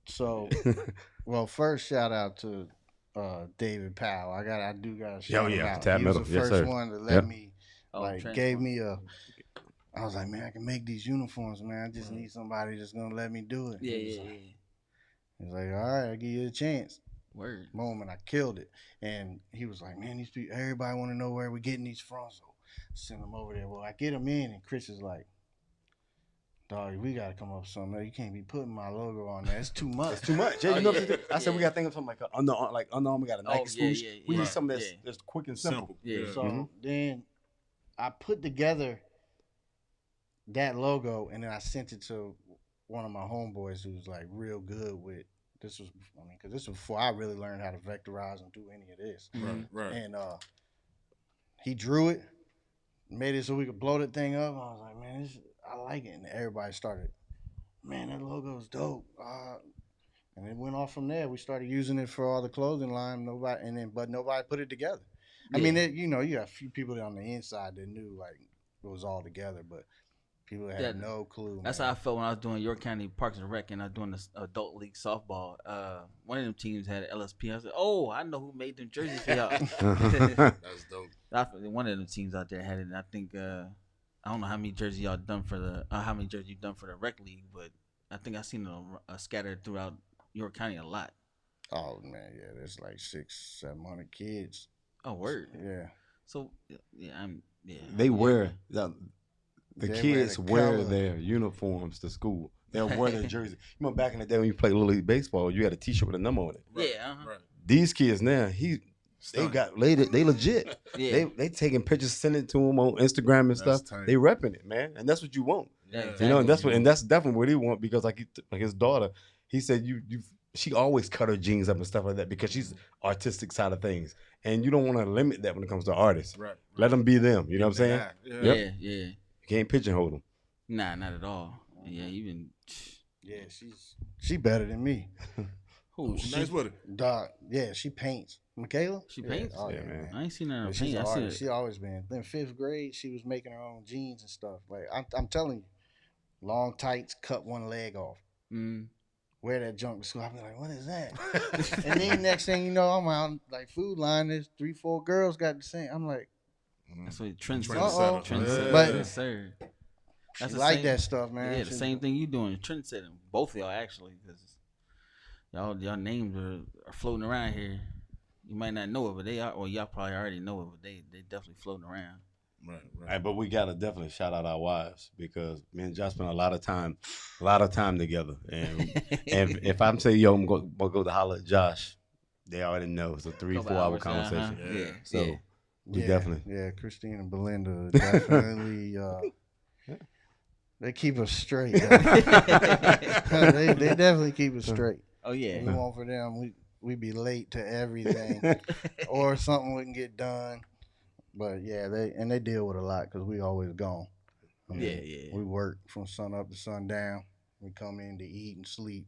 So, well, first shout out to David Powell. I do got to shout him out. He was the first one to let me gave me a. I was like, man, I can make these uniforms, man. I just need somebody that's gonna let me do it. Yeah. He's like, all right, I'll give you a chance. Word. Boom, and I killed it. And he was like, man, these people, everybody want to know where we're getting these from. So send them over there. Well, I get them in, and Chris is like, dog, we got to come up with something. You can't be putting my logo on there. It's too much. It's too much. Yeah, I said we got to think of something like Under Armour got a Nike swoosh. We need something that's quick and simple. Yeah. So then I put together that logo, and then I sent it to one of my homeboys who's like real good with this was, because this was before I really learned how to vectorize and do any of this. Right. And he drew it, made it so we could blow that thing up. I was like, man, I like it. And everybody started, man, that logo's dope. And it went off from there. We started using it for all the clothing line. But nobody put it together. I mean, you know, you got a few people on the inside that knew like it was all together, but people had no clue. That's how I felt when I was doing York County Parks and Rec and I was doing this adult league softball. One of them teams had LSP. I said, "Oh, I know who made them jerseys for y'all." That's dope. One of them teams out there had it. And I think I don't know how many jerseys y'all done for the how many jerseys you done for the rec league, but I think I seen them scattered throughout York County a lot. Oh man, yeah, there's like 600-700 kids. Oh word. Yeah. So yeah, They wear the They kids wear wear the color. their uniforms to school. They'll wear their jersey. You remember back in the day when you played Little League baseball, you had a T-shirt with a number on it. Yeah. Right. These kids now, they legit. Yeah. They taking pictures, sending it to them on Instagram and That's stuff. tight. They repping it, man, and that's what you want. Yeah, You know, and exactly. that's definitely what he want because like his daughter, he said she always cut her jeans up and stuff like that because she's artistic side of things, and you don't want to limit that when it comes to artists. Right. Let them be them. You know what I'm saying? Yeah. Yeah. You can't pigeonhole them. Nah, not at all. Yeah, even Yeah, she better than me. who? She nice with it. Dog. Yeah, she paints. Michaela? She paints? Oh Yeah, yeah, man. man. I ain't seen her But paint. she's I an seen artist. She always been. In 5th grade, she was making her own jeans and stuff. Like I'm telling you, long tights, cut one leg off. Wear that junk to school. I be like, what is that? And then next thing you know, I'm out like Food Line. There's 3-4 girls got the same. I'm like, That's what trends. Uh-oh. Trendsetter. But- Yes, sir. she the like same- that stuff, man. Yeah, the same thing you doing. Trendsetting. Both of y'all actually, because y'all names are floating around here. You might not know it, but they are. Or y'all probably already know it, but they definitely floating around. Right. But we gotta definitely shout out our wives because me and Josh spent a lot of time together. And if I'm saying yo, I'm gonna go to holler at Josh, they already know it's a 3-4 hour conversation. Yeah. So we definitely. Yeah, Christine and Belinda definitely. They keep us straight. they definitely keep us straight. Oh yeah. We want for them. We be late to everything, or something wouldn't get done. But yeah, they deal with a lot because we always gone. I mean, Yeah. We work from sun up to sundown. We come in to eat and sleep.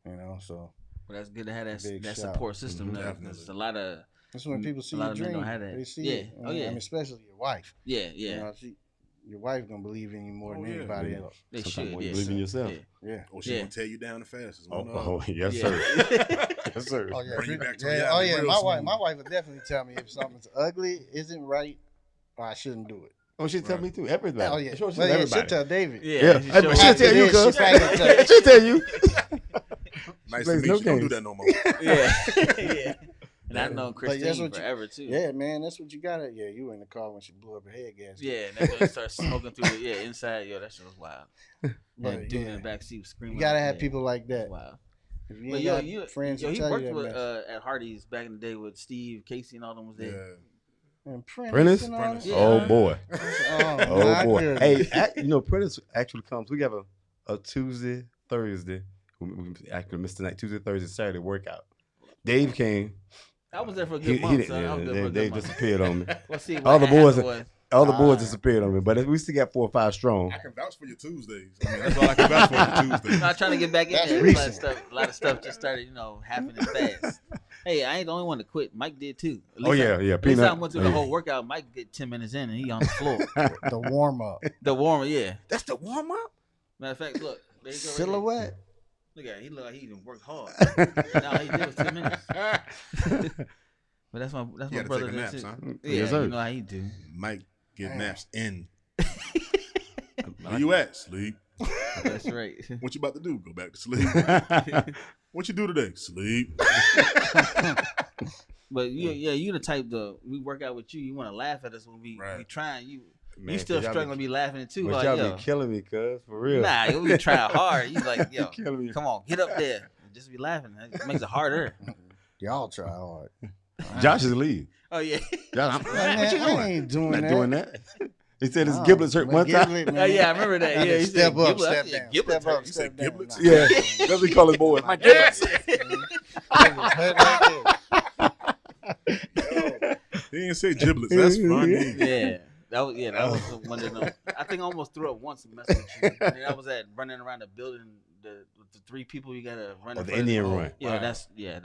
You know, so But that's good to have Big that shout. support system. Definitely. There's a lot of that's when people see a lot your of men dream. don't have that. They see Yeah. it. Oh, yeah. I mean, especially your wife. yeah. You know, your wife gonna believe in you more than anybody else. They Sometimes should. when you Yeah. believe in yourself. Yeah. Or she gonna tear you down the fastest. Oh, yes, Yeah. sir. Yes, sir. Oh yeah. Bring you back to Yeah. reality Oh yeah. real My smooth. wife would definitely tell me if something's ugly, isn't right, or I shouldn't do it. Oh, she tell me too. Everybody. Oh yeah. Sure, she Well, tell yeah, everybody. she'll tell David. Yeah. she Hey, showed but she'll me. tell you, She cuz. probably tell you. She'll tell you. Nice Plays to no meet you. Don't do games. that no more. Yeah. And I know But Christine that's what forever too. Yeah, man, that's what you gotta. Yeah, you were in the car when she blew up her head gasket. Yeah, and that girl started smoking through the inside. Yo, that shit was wild. But And dude yeah, in the back seat was screaming. you gotta have Yeah, people like that. Wow. If you But ain't yo, got friends to he tell worked you with that mess. at Hardee's back in the day with Steve, Casey, and all them was there. Yeah. And Prentice Prentice? and all Prentice. that. Yeah. Oh, boy. Oh, my Oh, boy. goodness. Hey, Prentice actually comes. We have a Tuesday, Thursday. We actually missed the night. Tuesday, Thursday, Saturday workout. Dave came. I was there for a He good month. didn't. So I was there for a good Dave month. disappeared on me. Well, see, All the boys- was, All the boys Ah. disappeared on me, but we still got 4 or 5 strong. I can vouch for your Tuesdays. I mean, that's all I can vouch for your Tuesdays. I'm trying to get back in That's there. recent. A lot of stuff just started, happening fast. Hey, I ain't the only one to quit. Mike did too. At Oh least yeah, At yeah. least Peanut. I went through the whole workout. Mike get 10 minutes in and he on the floor. The warm up. The warmer, yeah. That's the warm up. Matter of fact, look, there you go. Right Silhouette. there. Look at him. He look like he done worked hard. Now he did was 10 minutes. But that's my You brother. gotta take a nap, that's it. son. Yeah, Yes, sir. you know how he do. Mike get Damn. naps in. Where you at? Sleep. That's right. What you about to do? Go back to sleep. What you do today? Sleep. But you the type we work out with you. You want to laugh at us when we Right. trying. You Man, still 'cause y'all struggling to be laughing too. But Like, y'all yo, be killing me, cuz for real. nah, you be trying hard. You like, yo, Killing me. come on, get up there. Just be laughing. It makes it harder. Y'all try hard. Josh is lead. Oh yeah. Josh, I'm, Man, what you I doing? ain't doing I'm that. not doing that. He said his Nah, giblets hurt my one time. giblet, Oh man. yeah, I remember that. I Yeah, he just step said up, giblet. I step said down. giblet Step hurt. up, You step said down. giblets? Nah. Yeah, that's what he call his boys. My giblets. He didn't say giblets. That's funny. Yeah. That was one of them. I think I almost threw up once and messed with you. And then I was running around the building. The 3 people you gotta run. Oh, in the front of. Indian run. Yeah, Wow. that's I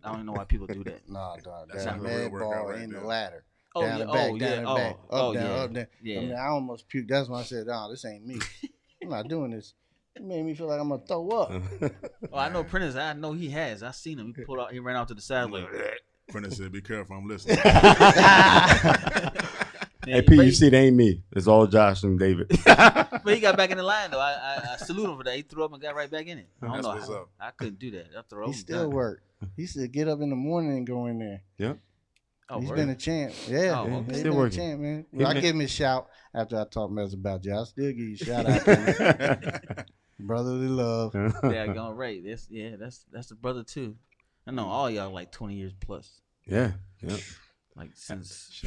don't even know why people do that. Nah, dog. That's That not a real med workout ball right in the there. ladder. Oh down yeah. the back, Oh down yeah. the Oh. back, Oh up, down, yeah. up, down. Yeah. I mean, I almost puked. That's when I said, "Oh, this ain't me. I'm not doing this." It made me feel like I'm gonna throw up. Oh, I know Prentice. I know he has. I seen him. He pulled out. He ran out to the side like. Prentice said, "Be careful, I'm listening." Hey, P, you see, it ain't me. It's all Josh and David. But he got back in the line though. I salute him for that. He threw up and got right back in it. I don't That's know. what's up. I couldn't do that. I throw up. He still work. He said, "Get up in the morning and go in there." Yep. Oh, He's word? been a champ. Yeah, Oh, okay. he's Still been working. a champ, man. He I been- give him a shout after I talk mess about you. I still give you a shout out. Brotherly love. Yeah, going right. That's the brother too. I know all y'all like 20 years plus. Yeah. Like since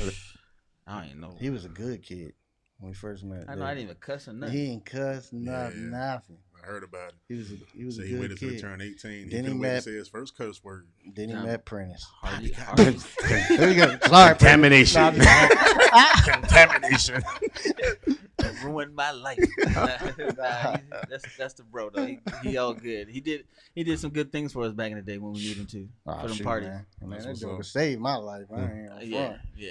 I don't even know. He was a good kid when we first met. I know I didn't even cuss or nothing. He ain't cuss, nothing. I heard about it. He was So a he good waited till he kid. turned 18. Then He he couldn't wait to met- say his first curse word. Then he Damn. met Prentice. Hardy. There we go. Sorry, Contamination. Prentice. Contamination. Ruined my life. That's the bro though. He all good. He did some good things for us back in the day when we needed him to Oh, for them shoot, parties. man. That's That what's joker up. saved my life. I ain't gonna Yeah, front. yeah.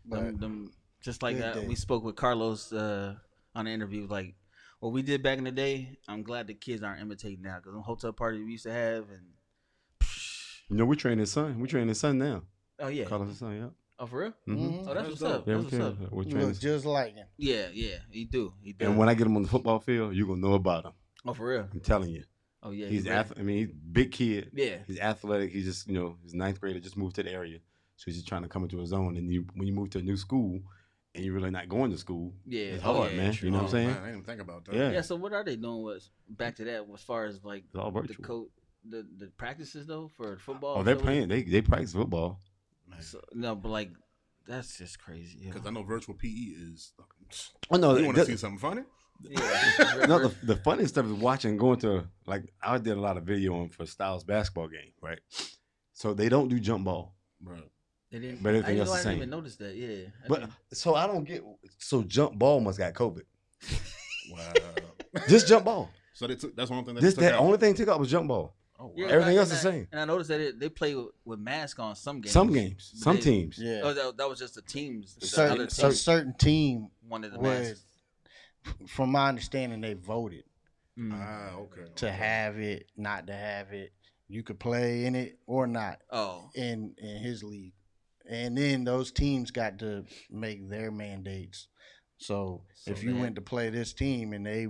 But Them just like good day. we spoke with Carlos on the interview. Like what we did back in the day. I'm glad the kids aren't imitating now because them hotel parties we used to have and. You know, we train his son. We train his son now. Oh yeah. Call his son, yeah. Oh for real? Mm-hmm. Oh that's what's up. Yeah, That's we what's up. train. We you train look his son. just like him. Yeah, he do. And when I get him on the football field, you're gonna know about him. Oh for real? I'm telling you. Oh yeah. He's ready. I mean, he's a big kid. Yeah. He's athletic. He's just, he's ninth grader, just moved to the area. So he's just trying to come into his own. And when you move to a new school and you're really not going to school, Yeah. it's Oh, hard, yeah, man. true. You know what I'm saying? Man, I didn't even think about that. Yeah. Yeah. So what are they doing? Was back to that as far as like It's all the virtual. the practices though for football. Oh, they're so- playing. They practice football. So, no, but like that's just crazy. Yeah. Because I know virtual PE is. Oh no, You want to see something funny? Yeah. no, the funny stuff is going to, like, I did a lot of video on for Styles basketball game, right? So they don't do jump ball. Right. They didn't, But everything I, else know, the I same. didn't even notice that. Yeah. But so I don't get, so jump ball must got COVID. Wow. Just jump ball. So they took. That's one thing. This Took that out. only thing took out was jump ball. Oh, wow. Yeah, Everything else and the same. And I noticed that they play with masks on some games. Some games, But some they- teams. Yeah. Oh, that was just the teams. The Certain, other a teams certain team wanted the was, masks. from my understanding, they voted Mm. Okay. to have it, not to have it. You could play in it or not Oh. in his league. And then those teams got to make their mandates. So if So you they- went to play this team and they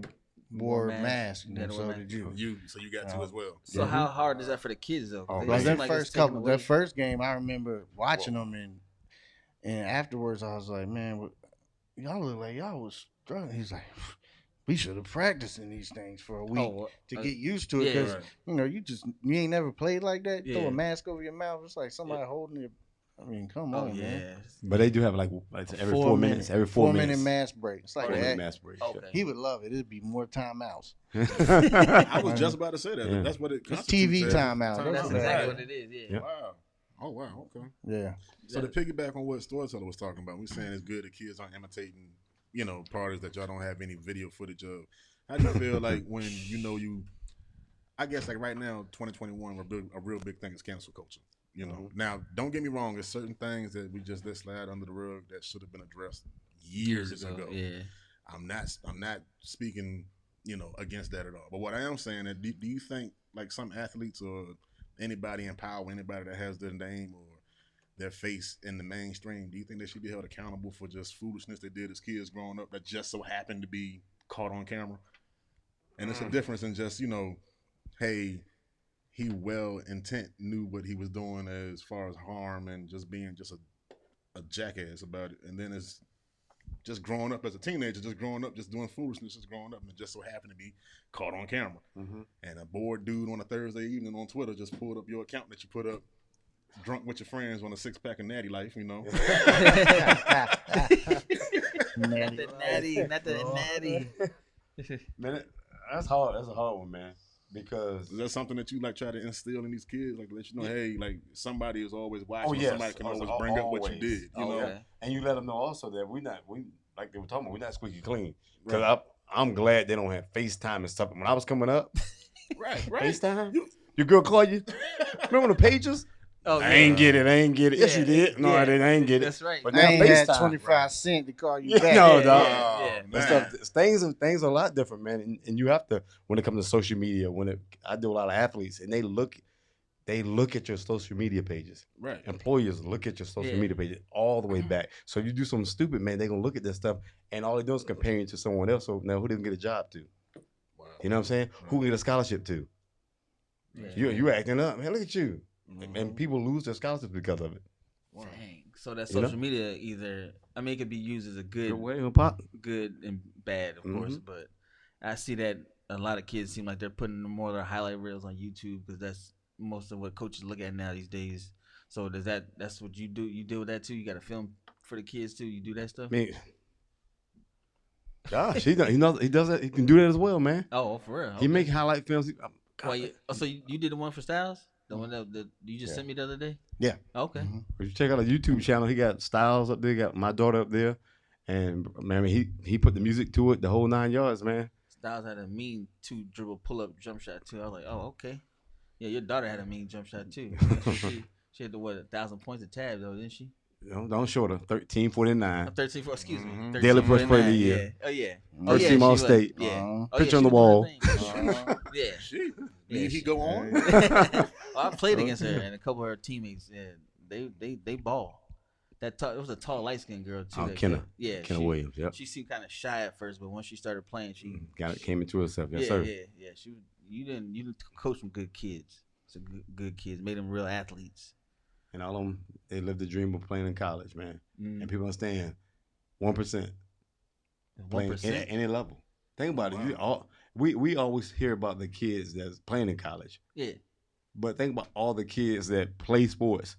Wore wore masks, masks, you then gotta so wear did masks. you. So you got to as well. So how hard is that for the kids though? Oh, They But seem that like it's first taken couple, away. that first game, I remember watching them, and afterwards I was like, man, y'all look like y'all was struggling. He's like, we should have practiced in these things for a week to get used to it, yeah. because Right. you ain't never played like that. Yeah. Throw a mask over your mouth, it's like somebody holding it. I mean, come Oh on, man. yeah. But they do have like every 4 minutes. Every 4 4 minute minutes. mask break. It's like 4 minute that. mask break. Okay. He would love it. It'd be more timeouts. I was just about to say that. Yeah. That's what it. It's constitutes TV as. timeout. That's That's exactly right. what it is. Yeah. Yeah. Wow. Oh wow. Okay. Yeah. So to piggyback on what Storyteller was talking about, we're saying it's good that kids aren't imitating, parties that y'all don't have any video footage of. How do you feel like when I guess like right now, 2021, a real big thing is cancel culture. Now don't get me wrong, there's certain things that we just let slide under the rug that should have been addressed years ago. Yeah. I'm not speaking, against that at all. But what I am saying is, do you think like some athletes or anybody in power, anybody that has their name or their face in the mainstream, do you think they should be held accountable for just foolishness they did as kids growing up that just so happened to be caught on camera? And it's a difference in just, hey, he knew what he was doing as far as harm and just being just a jackass about it. And then it's just growing up as a teenager, just doing foolishness, just growing up, and it just so happened to be caught on camera. Mm-hmm. And a bored dude on a Thursday evening on Twitter just pulled up your account that you put up, drunk with your friends on a 6-pack of Natty Life, Not the natty. Man, that's hard. That's a hard one, man. Because is that something that you like try to instill in these kids, like let you know, hey, like somebody is always watching, Oh, yes. somebody can always bring up what you did, you know? Okay. and you let them know also that we like they were talking about, we're not squeaky clean. Because I'm glad they don't have FaceTime and stuff. When I was coming up, Right. FaceTime, your girl call you. Remember the pages? Oh, I ain't get it. Yes, you did. No, I didn't. I ain't get it. That's right. But I now ain't had FaceTime. 25 cents to call you Yeah, back. no, Yeah, dog. yeah. That stuff, things are a lot different, man. And you have to, when it comes to social media, I do a lot of athletes, and they look at your social media pages. Right. Employers look at your social media pages all the way back. So you do something stupid, man, they're gonna look at this stuff, and all they're doing is comparing you to someone else. So now who didn't get a job to? Wow. You know what I'm saying? Right. Who get a scholarship to? Yeah. You acting up, man. Look at you. Mhm. And people lose their scholarships because of it. Wow. Dang. So that You know? social media it could be used as a Good good way, pop. good and bad, of course. But I see that a lot of kids seem like they're putting more of their highlight reels on YouTube because that's most of what coaches look at now these days. So that's what you do? You deal with that too? You got to film for the kids too? You do that stuff? Man, gosh, he does that. He can do that as well, man. Oh, for real? He make highlight films. So you did the one for Styles? The one that you just sent me the other day? Yeah. Okay. Mm-hmm. If you check out a YouTube channel, he got Styles up there, he got my daughter up there, and man, he put the music to it, the whole 9 yards, man. Styles had a mean 2-dribble pull-up jump shot too. I was like, oh, okay. Yeah, your daughter had a mean jump shot too. She had 1,000 points of tab though, didn't she? Don't short her. 1349. 13 for excuse me. Mhm. 13, Daily First Player of the 49, Year. Yeah. Oh yeah. First yeah, team she All was. State. Yeah. Oh, Picture yeah, on the she was wall. doing her thing. Yeah. She Yeah, he she- go on. Well, I played against her and a couple of her teammates. Yeah, they ball. It was a tall, light skinned girl too. Kenna. Yeah, Kenna Williams. Yep. She seemed kind of shy at first, but once she started playing, she Came into herself. Yes, yeah, sir. yeah. You didn't coach some good kids. Some good kids. Made them real athletes. And all of them, they lived the dream of playing in college, man. And people understand 1% playing 1%. at any level. Think about it. We always hear about the kids that's playing in college. Yeah. But think about all the kids that play sports,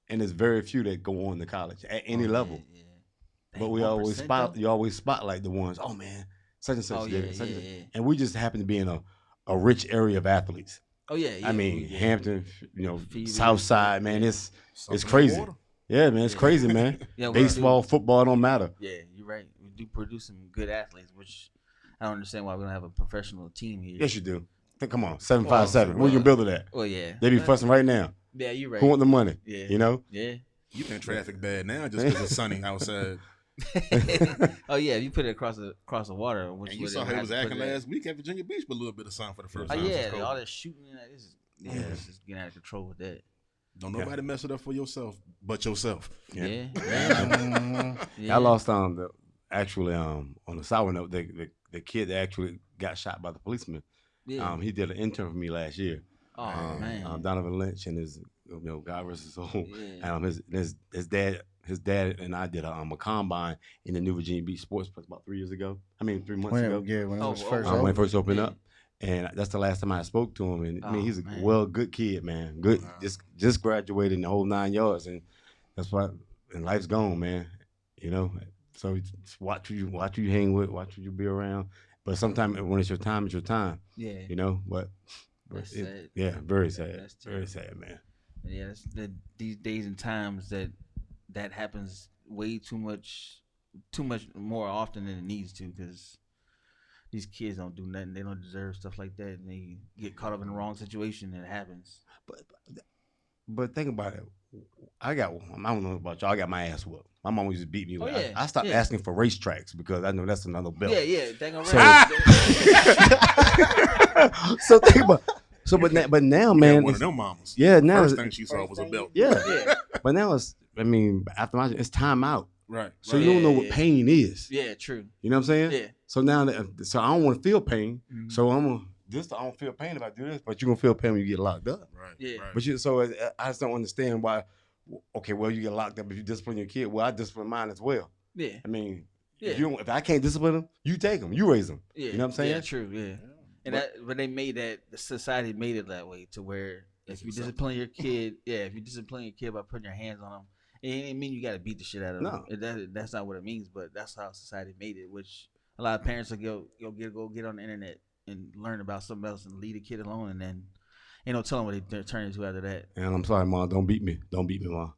and there's very few that go on to college at any level. Yeah. But we always spotlight the ones. Oh man, such and such did it. Such and such. And we just happen to be in a rich area of athletes. Oh yeah. I mean, Hampton, Phoebe, South Side, man. It's Something crazy. in the water. Yeah, man, it's crazy, man. Yeah, Baseball, football don't matter. Yeah, you're right. We do produce some good athletes, which I don't understand why we don't have a professional team here. Yes, you do. Come on, 757. Where you gonna build it at? Well, yeah. They be fussing right now. Yeah, you're right. Who want the money? Yeah. You know? Yeah. You in traffic bad now just because it's sunny outside. Oh yeah, you put it across the water. Which And you saw how he was acting last week at Virginia Beach with a little bit of sun for the first Oh time. yeah, since COVID. all that shooting. It's just getting out of control with that. Don't nobody mess it up for yourself but yourself. Yeah. I lost on the sour note, the kid that actually got shot by the policeman. Yeah. He did an intern for me last year. Oh man. Donovan Lynch and his God rest his soul. Yeah. His dad and I did a combine in the New Virginia Beach Sports Place about 3 years ago. 3 months ago. Yeah, when it was first When it opened. first opened up. And that's the last time I spoke to him. And I mean, he's a good kid, man. Good, just graduated in the whole 9 yards, and that's why. And life's gone, man. So just watch who you hang with, watch who you be around. But sometimes when it's your time, it's your time. Yeah. But That's sad. yeah, very sad. That's Very terrible. sad, man. Yeah, these days and times that happens way too much more often than it needs to, because these kids don't do nothing. They don't deserve stuff like that, and they get caught up in the wrong situation, and it happens. But think about it. I don't know about y'all. I got my ass whooped. My mom used to beat me. Oh, yeah. I stopped asking for racetracks because I know that's another belt. Yeah. Dang on So- right. So think about. But now, man. One of them mamas. Yeah, now. First thing she saw was a belt. Yeah. But now it's it's time out. Right. So you don't know what pain is. Yeah, true. You know what I'm saying? Yeah. So now, so I don't want to feel pain. Mhm. So I don't feel pain if I do this, but you're gonna feel pain when you get locked up. Right. Yeah. Right. But I just don't understand why. Okay, well you get locked up if you discipline your kid. Well, I discipline mine as well. Yeah. I mean, Yeah. if I can't discipline them, you take them, you raise them. Yeah. You know what I'm saying? Yeah, true. Yeah. And but they made that, the society made it that way to where if you discipline your kid, by putting your hands on them, it ain't mean you got to beat the shit out of them. No. That's not what it means, but that's how society made it, which a lot of parents will go get on the internet and learn about something else and leave the kid alone, and then ain't no telling what they turn into after that. And I'm sorry, Mom. Don't beat me. Don't beat me, Mom.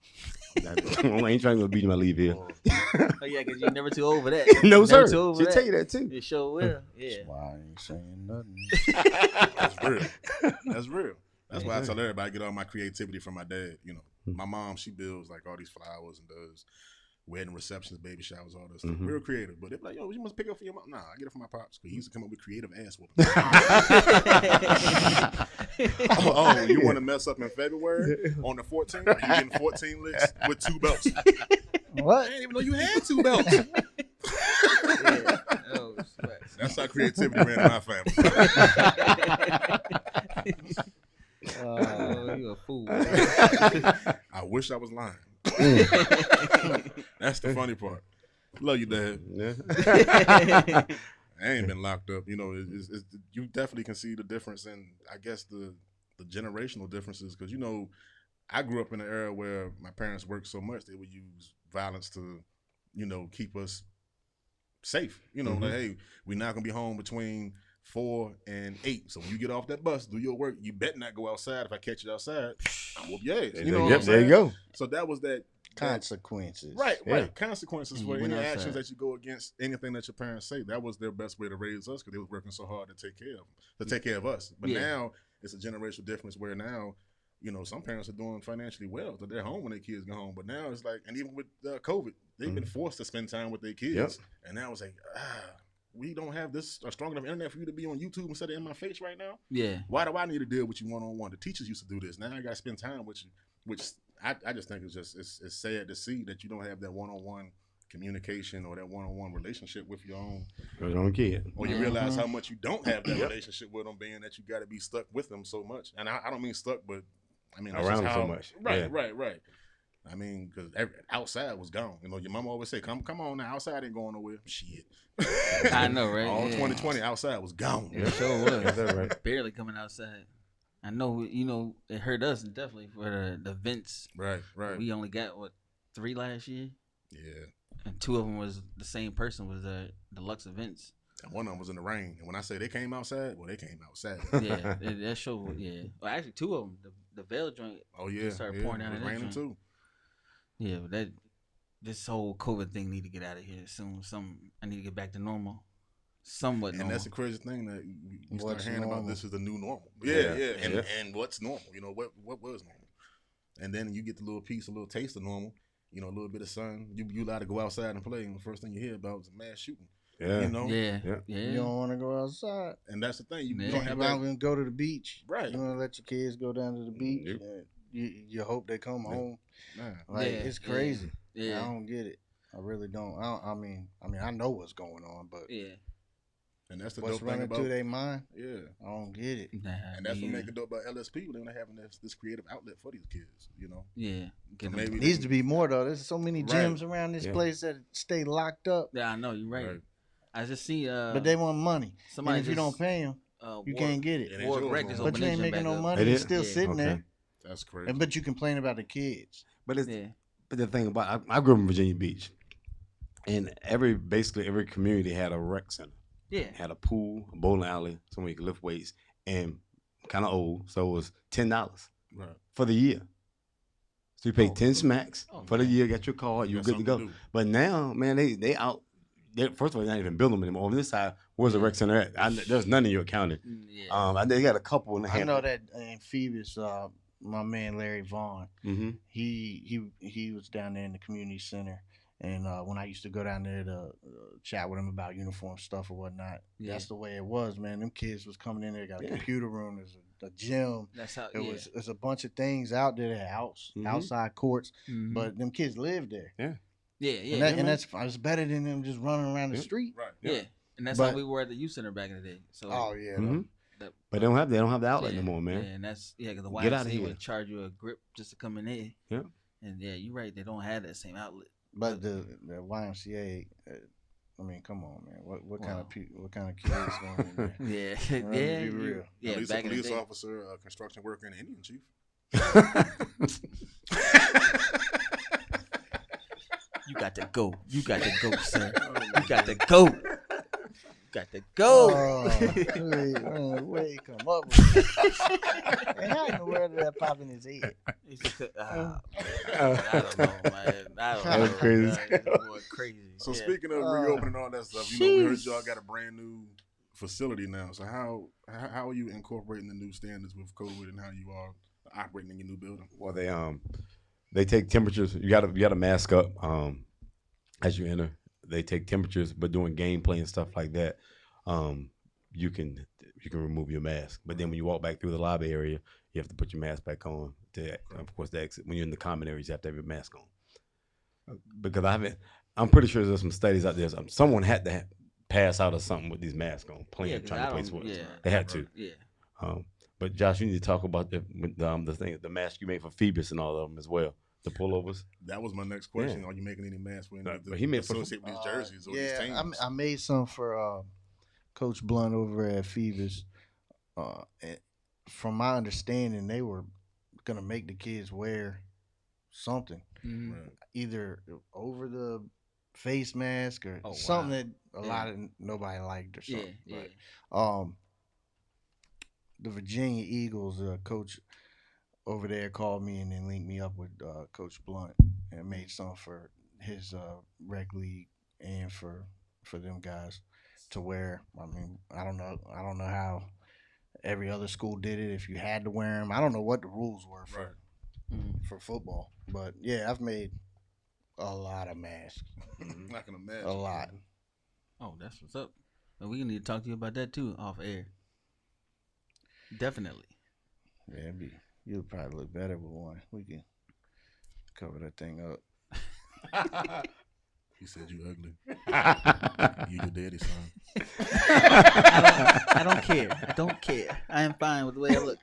I ain't trying to beat him. I leave here. Oh yeah, because you're never too old for that. No, Never sir. too old for She'll that. tell you that too. You sure will. Yeah. That's why I ain't saying nothing. That's real. That's real. That's why I tell everybody I get all my creativity from my dad. You know, my mom, she builds like all these flowers and does wedding receptions, baby showers, all this stuff. Real creative. But they're like, yo, you must pick up for your mom. Nah, I get it from my pops because he used to come up with creative ass whooping. Oh, you want to mess up in February on the 14th? You getting 14 licks with 2 belts. What? I didn't even know you had 2 belts. Yeah. Oh, that's how creativity ran in my family. Oh, you a fool. I wish I was lying. That's the funny part. Love you, Dad. I ain't been locked up. You know, you definitely can see the difference in, I guess, the generational differences. Because, you know, I grew up in an era where my parents worked so much they would use violence to, you know, keep us safe. You know, like, hey, we're not going to be home between 4 and 8. So when you get off that bus, do your work. You better not go outside. If I catch you outside, I whoop your ass. You know what I'm saying? There you go. So that was that. Consequences. Right. Consequences for any outside. actions that you go against anything that your parents say. That was their best way to raise us because they was working so hard to take care of us. But now it's a generational difference where now, you know, some parents are doing financially well, so they're home when their kids go home. But now it's like, and even with COVID, they've been forced to spend time with their kids. And now it's like, we don't have this a strong enough internet for you to be on YouTube instead of in my face right now. Yeah. Why do I need to deal with you one-on-one? The teachers used to do this. Now I got to spend time with you, which I just think it's sad to see that you don't have that one-on-one communication or that one-on-one relationship with your own kid. Or you realize how much you don't have that relationship with them, being that you got to be stuck with them so much. And I don't mean stuck, but I mean around them so much. Right. I mean, because outside was gone. You know, your mama always say, "Come on now, outside ain't going nowhere." Shit. I know, right? All 2020, outside was gone. It sure was. Right? Barely coming outside. I know, you know, it hurt us definitely for the events. Right. We only got 3 last year. Yeah. And 2 of them was the same person, was the deluxe events. And one of them was in the rain. And when I say they came outside, well, they came outside. Yeah, that show. Yeah. Well, actually, 2 of them, the Veil joint. Oh yeah. Started pouring down. It was raining too. Yeah, but this whole COVID thing need to get out of here soon. I need to get back to normal. Somewhat normal. And that's the crazy thing that you start hearing about. This is the new normal. Yeah. And what's normal? You know, what was normal? And then you get the little piece, a little taste of normal. You know, a little bit of sun. You allowed to go outside and play, and the first thing you hear about is a mass shooting. Yeah. You know? Yeah. You don't want to go outside. And that's the thing. You don't have to go to the beach. Right. You want to let your kids go down to the beach. You hope they come home. Like, it's crazy. Yeah. I don't get it. I really don't. I mean, I know what's going on, but and that's the what's dope thing running about through their mind. Yeah, I don't get it. And that's what makes it dope about LSP. They're having this creative outlet for these kids. You know. Yeah. So maybe needs to be more though. There's so many gyms around this place that stay locked up. Yeah, I know you're right. I just see. But they want money. And if you don't pay them, you can't get it. But you ain't making no money. It's still sitting there. That's crazy. But you complain about the kids. But the thing about I grew up in Virginia Beach, and basically every community had a rec center. Yeah. Had a pool, a bowling alley, somewhere you could lift weights, and kind of old, so it was $10 for the year. So you pay 10 smacks for the year, got your card, you're good to go. But now, man, they out. First of all, they're not even building them anymore. On this side, where's the rec center at? There's none in your county. Yeah. They got a couple in the I know that in Phoebus, my man Larry Vaughn, he was down there in the community center. And when I used to go down there to chat with him about uniform stuff or whatnot, that's the way it was, man. Them kids was coming in there, got a computer room, there's a gym. That's how There's a bunch of things out there that outside courts, but them kids lived there. And that's it's better than them just running around the street. Right. Yeah. And that's how we were at the youth center back in the day. So but they don't have the outlet no more, man. Yeah, and that's because the YMCA would charge you a grip just to come in there. Yeah. And you're right, they don't have that same outlet. But the YMCA, I mean, come on, man. What kind of kids going in there? Be real. Yeah, at least a police officer, a construction worker, and an Indian chief. You got to go. You got to go, sir. You got to go. Got to go. Where he come up with it? And how in the world did that pop in his head? I don't know, man. That's crazy. Crazy. So speaking of reopening all that stuff, you know, we heard y'all got a brand new facility now. So how are you incorporating the new standards with COVID and how you are operating in your new building? Well, they take temperatures. You gotta mask up as you enter. They take temperatures, but doing gameplay and stuff like that, you can remove your mask. But then when you walk back through the lobby area, you have to put your mask back on. Of course, the exit. When you're in the common areas, you have to have your mask on. Because I'm pretty sure there's some studies out there. Someone had to pass out or something with these masks on, trying to play sports. Yeah. They had to. Yeah. But Josh, you need to talk about the mask you made for Phoebus and all of them as well. The pullovers. That was my next question. Are you making any masks with but he made associate with these jerseys or these teams? I made some for Coach Blunt over at Phoebus. From my understanding, they were gonna make the kids wear something, either over the face mask or something that a lot of nobody liked or something. But the Virginia Eagles coach over there called me and then linked me up with Coach Blunt and made some for his rec league and for them guys to wear. I mean, I don't know how every other school did it. If you had to wear them, I don't know what the rules were for football. But yeah, I've made a lot of masks. I can imagine. A lot. Oh, that's what's up. And we need to talk to you about that too off air. Definitely. Yeah, you'll probably look better with one. We can cover that thing up. He said you ugly. You your daddy, son. I don't care. I don't care. I am fine with the way I look.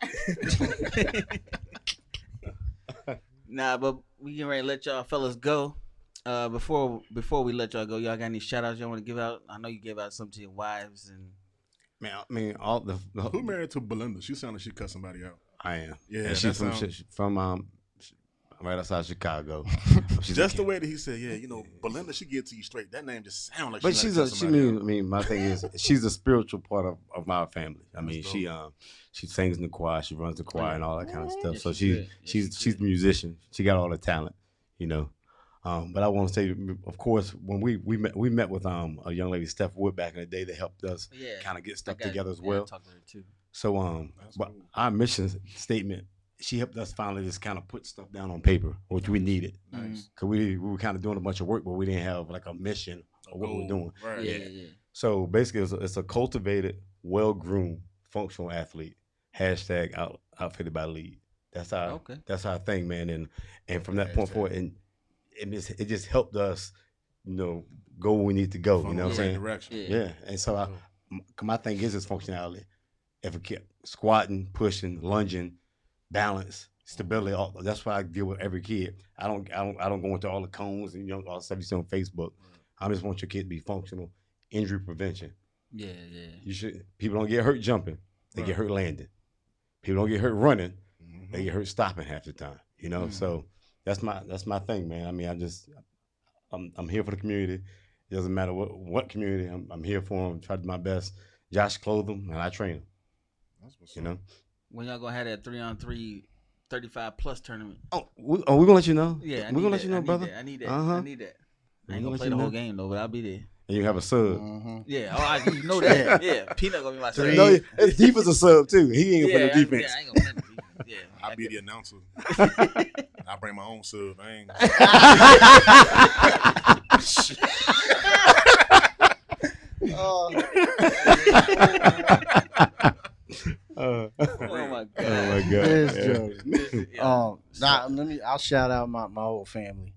Nah, but we getting ready to let y'all fellas go. Before we let y'all go, y'all got any shout outs y'all want to give out? I know you gave out some to your wives and man. I mean, all the who married to Belinda? She sounded like she cut somebody out. I am. Yeah, and she's from right outside Chicago. Just the way that he said, yeah, you know, Belinda, she get to you straight. That name just sounds like. But my thing is, she's a spiritual part of my family. I mean, she sings in the choir, she runs the choir, and all that kind of stuff. So she's a musician. She got all the talent, you know. But I want to say, of course, when we met with a young lady, Steph Wood, back in the day, that helped us kind of get stuff together as well. Talk to her too. So but cool. Our mission statement, she helped us finally just kind of put stuff down on paper, which we needed. Nice. Cause we were kind of doing a bunch of work, but we didn't have like a mission of what we're doing. Right. Yeah. So basically, it's a cultivated, well-groomed, functional athlete. # outfitted by L.E.A.D. That's our thing, man. And from that point forward, and it just helped us, you know, go where we need to go. You know what I'm saying? Direction. Yeah. And so my thing is this functionality. If it kept squatting, pushing, lunging, balance, stability, that's what I deal with every kid. I don't go into all the cones and all the stuff you see on Facebook. I just want your kid to be functional. Injury prevention. Yeah. People don't get hurt jumping. They get hurt landing. People don't get hurt running. They get hurt stopping half the time. You know, so that's my thing, man. I mean, I'm here for the community. It doesn't matter what community. I'm here for them. Try to do my best. Josh clothe them and I train them. That's what's you know. When y'all gonna have that 3-on-3 35+ tournament? We're gonna let you know. Yeah, we're gonna let you know, brother. I need that. I need that. I ain't gonna play the whole game though, but I'll be there. And you have a sub. Yeah, you know that. Yeah, Peanut gonna be my sub. You know, his defense a sub too. He ain't gonna play no defense. I ain't gonna play no defense. Yeah, I'll be the announcer. I bring my own sub. I ain't. Oh my god! Oh my god! I'll shout out my whole family.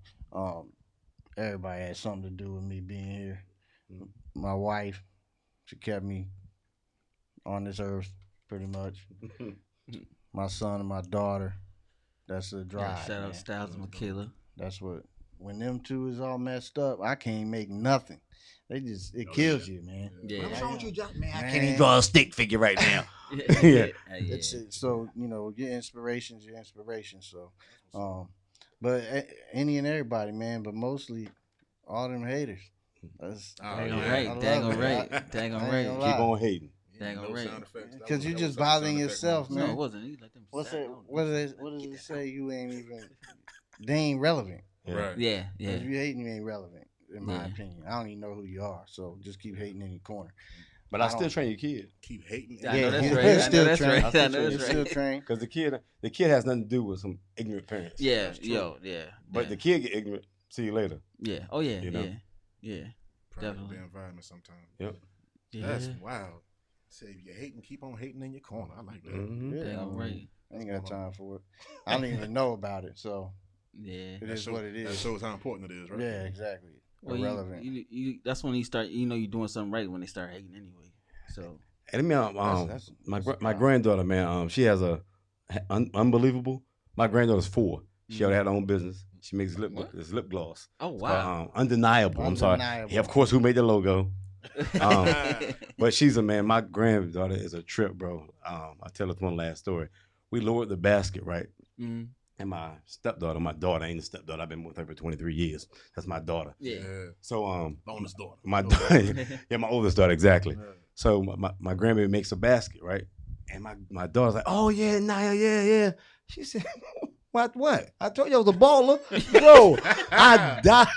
Everybody had something to do with me being here. My wife, she kept me on this earth pretty much. My son and my daughter, that's a drive. Shout out Styles and Michaela. That's what. When them two is all messed up, I can't make nothing. It kills you, man. Yeah. What's wrong with you, Josh? Man, I can't even draw a stick figure right now. It's so your inspiration's your inspiration. So, but any and everybody, man, but mostly all them haters. Dang right. Keep on hating. Dang right. Because you're just bothering yourself, man. No, it wasn't. Like them what does it say? You ain't even. They ain't relevant. Right. Yeah. If you hating, you ain't relevant. In my opinion, I don't even know who you are, so just keep hating in your corner. But I still train your kid. Keep hating. I know that's he'll right. I know still that's train. right. I know He'll that's still right. train. Because the kid has nothing to do with some ignorant parents. Yeah, That's true. yo, yeah. But yeah. the kid get ignorant. See you later. Yeah. Oh yeah. You know? Yeah. Product of Definitely. the environment sometimes. Yep. Yeah. That's wild. Say if you're hating, keep on hating in your corner. I like that. Mm-hmm. Yeah, Damn right. I ain't got time for it. I don't even know about it, so Yeah. it is what it That is. shows how important it is, right? Yeah, exactly. Well, Irrelevant. you that's when you start. You know, you're doing something right when they start hating anyway. So And I mean, That's my a my problem. granddaughter, man, she has a unbelievable. My granddaughter's 4. She already had her own business. She makes lip gloss. oh It's wow. called, Undeniable. I'm sorry. Undeniable. Yeah, of course, who made the logo? But she's a man. My granddaughter is a trip, bro. I'll tell us one last story. We lowered the basket, right? Mhm. And my stepdaughter, my daughter ain't a stepdaughter. I've been with her for 23 years. That's my daughter. Yeah. So Bonus daughter. my yeah, my oldest daughter, exactly. So my grandbaby makes a basket, right? And my daughter's like, oh yeah, Naya, yeah. She said, what? I told you I was a baller. Bro, I died.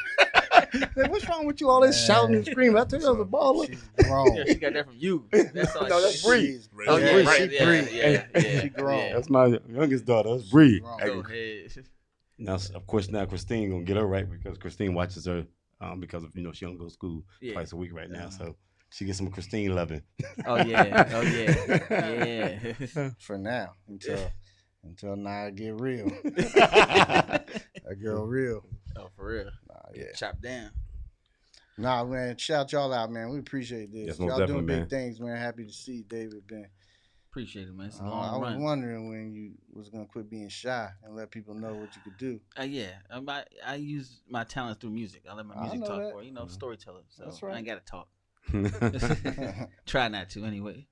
Like, what's wrong with you? All this shouting and screaming. I told you I was a baller. She's grown. Yeah, she got that from you. That's all. No, that's Bree. She's Oh, Yeah, yeah, right. yeah, Bree. yeah. She grown. Yeah. That's my youngest daughter. That's Bree. Grown. Go ahead. Now, of course, now Christine gonna get her right because Christine watches her because of she don't go to school Yeah. twice a week right now, so she gets some Christine loving. Oh yeah. Yeah. For now, until Naya get real. That girl real. Oh, for real. Yeah. Chop down. Nah, man, shout y'all out, man. We appreciate this. Yes, most y'all doing definitely, big man. things, man. Happy to see David Ben. Appreciate it, man. It's a I long was run. wondering when you was gonna quit being shy and let people know what you could do. Yeah, I use my talents through music. I let my I music know talk that. for it. Storyteller. So That's right. I ain't gotta talk. That's Try not to anyway.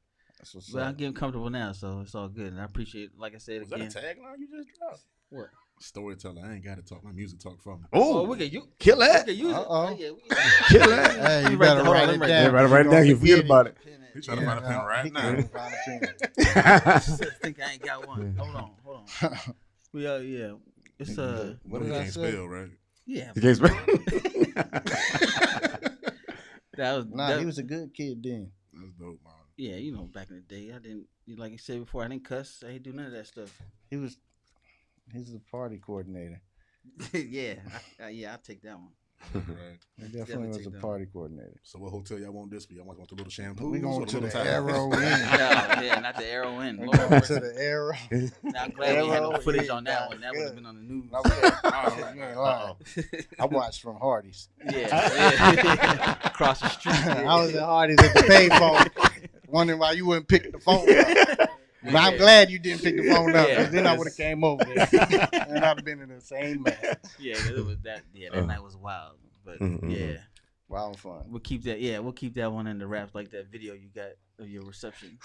what's But I'm up. getting comfortable now, so it's all good. And I appreciate, like I said Was that a again. tagline you just dropped? What? Storyteller. I ain't got to talk. My music talk for me. Oh, Oh, we can you kill we that. can use it. Uh-oh. Yeah, Kill that. Hey, You you write better the- hold on, write let it me write down. Yeah, right now you forget about it. He trying to find a pen right He now. can't find a pen. I think I ain't got one. Hold on. We yeah. It's What You did I can't say? spell, right? yeah. You can't spell. That was Nah, he was a good kid then. That's dope, man. yeah. You know, back in the day, I didn't like I said before. I didn't cuss. I didn't do none of that stuff. He's the party coordinator. Yeah, I'll take that one. Right. He definitely Definitely was take a that. party coordinator. So what hotel y'all want this for? Y'all want to go to Little Shampoo? We going or to Little the Tide? Arrow Inn. Yeah, not the Arrow Inn. We Lord going mercy. to the Arrow. Now, I'm glad we had no Arrow footage Inn, on that nah, one. That would have good. been on the news. No, you ain't lying. I watched from Hardee's. Yeah. Across the street. I was at Hardee's at the payphone, wondering why you wouldn't pick the phone up. But I'm glad you didn't pick the phone up, Yeah. because then I would have came over there, and I'd have been in the same mess. Yeah, 'cause it was that. Yeah, that night was wild. But yeah, Wild fun. we'll keep that. Yeah, we'll keep that one in the wraps, like that video you got of your reception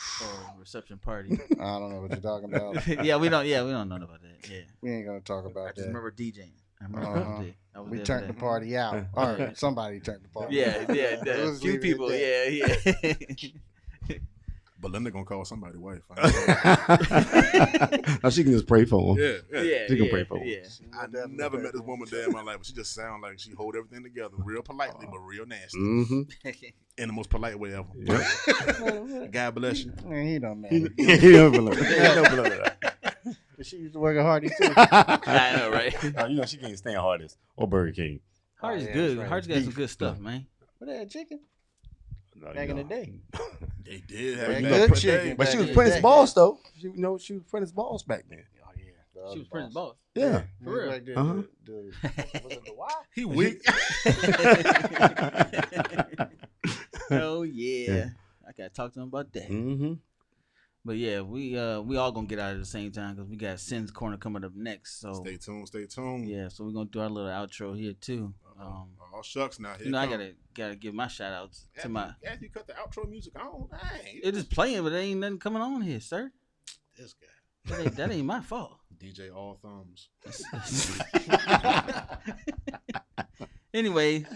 party. I don't know what you're talking about. Yeah, we don't know about that. Yeah, We ain't gonna talk I about just that. remember DJing. I remember Uh-huh. that day. I was We there for turned the that. party out, or somebody turned the party. Yeah, out. yeah, a Let's few leave it at people. that. Yeah. Belinda gonna call somebody wife. Now she can just pray for him. Yeah. Yeah, She can pray for him. yeah. I never met this woman day in my life, but she just sound like she hold everything together real politely, but real nasty. Mm-hmm. In the most polite way ever. Yep. God bless you. Man, he don't He matter. don't believe it. He don't believe it. But she used to work at Hardee's too. I know, right? She can't stand Hardee's or Burger King. Hardy's yeah, good. that's right. Hardy's got some Beef. good stuff, man. What that chicken? No, Back in the day. They did That have you that know, good per chicken. day. But she Back was in Prince the day. Boss though. She was Prince Boss back then. Oh yeah. She was Prince Boss. Yeah. For real. Like Uh-huh. was it the Y? He weak. Oh yeah. I gotta talk to him about that. Mm-hmm. But yeah, we all gonna get out at the same time because we got Sin's Corner coming up next. So Stay tuned. Stay tuned. yeah, so we're gonna do our little outro here too. Oh shucks now. Here You know, I come. gotta give my shout outs to my. After you cut the outro music on, dang, It is playing, but there ain't nothing coming on here, sir. this guy. That ain't my fault. DJ All Thumbs. Anyway,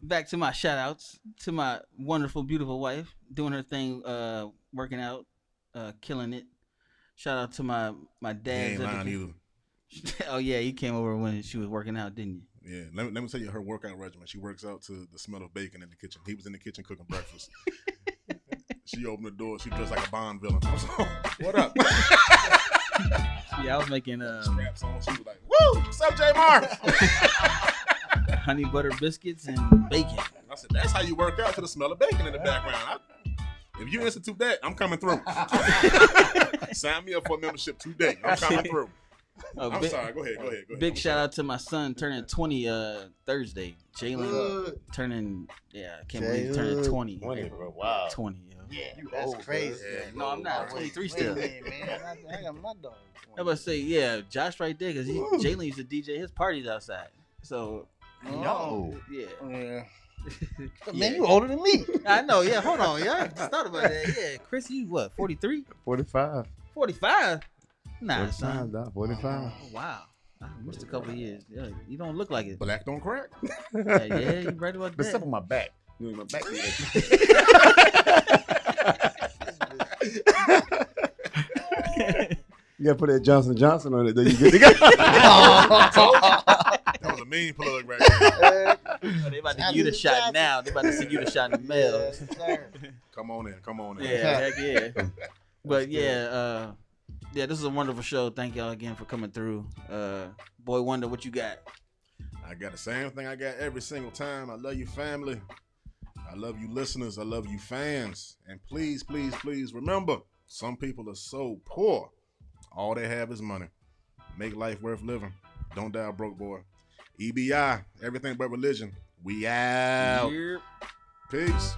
back to my shout outs to my wonderful, beautiful wife doing her thing, working out, killing it. Shout out to my He dad's. ain't lying either. Oh yeah, you came over when she was working out, didn't you? Yeah, let me tell you her workout regimen. She works out to the smell of bacon in the kitchen. He was in the kitchen cooking breakfast. She opened the door. She dressed like a Bond villain. I was like, what up? Yeah, I was making straps on. She was like, woo, what's up, J-Mar? honey butter biscuits and bacon. I said, that's how you work out to the smell of bacon in the background. If you institute that, I'm coming through. Sign me up for a membership today. I'm coming through. I'm sorry. Go ahead. Big shout out to my son turning 20 Thursday. Jalen turning, I can't believe he's turning 20. 20, bro. Wow. 20, yo. Yeah, that's crazy. Yeah, no, I'm not. 23 still. Man, I got my dog. I was say, yeah, Josh right there, because Jalen used to DJ his parties outside. So, No. yeah. Man, you older than me. I know, yeah. Hold on, yeah. I just thought about that. Yeah, Chris, you what, 43? 45. 45? Nah, 45, son. dog, 45. Oh, wow. I missed a couple of years. Yeah, you don't look like it. Black don't crack. Yeah, you right about that. Except on my back. My back. You gotta put that Johnson Johnson on it. Then you get to go. That was a mean plug right there. They about to give you the shot now. They about to send you the shot in the mail. Yes, sir. Come on in. Yeah, heck yeah. But yeah, this is a wonderful show. Thank y'all again for coming through. Boy Wonder, what you got? I got the same thing I got every single time. I love you, family. I love you, listeners. I love you, fans. And please, please, please remember, some people are so poor. All they have is money. Make life worth living. Don't die broke, boy. EBI, everything but religion. We out. Yep. Peace.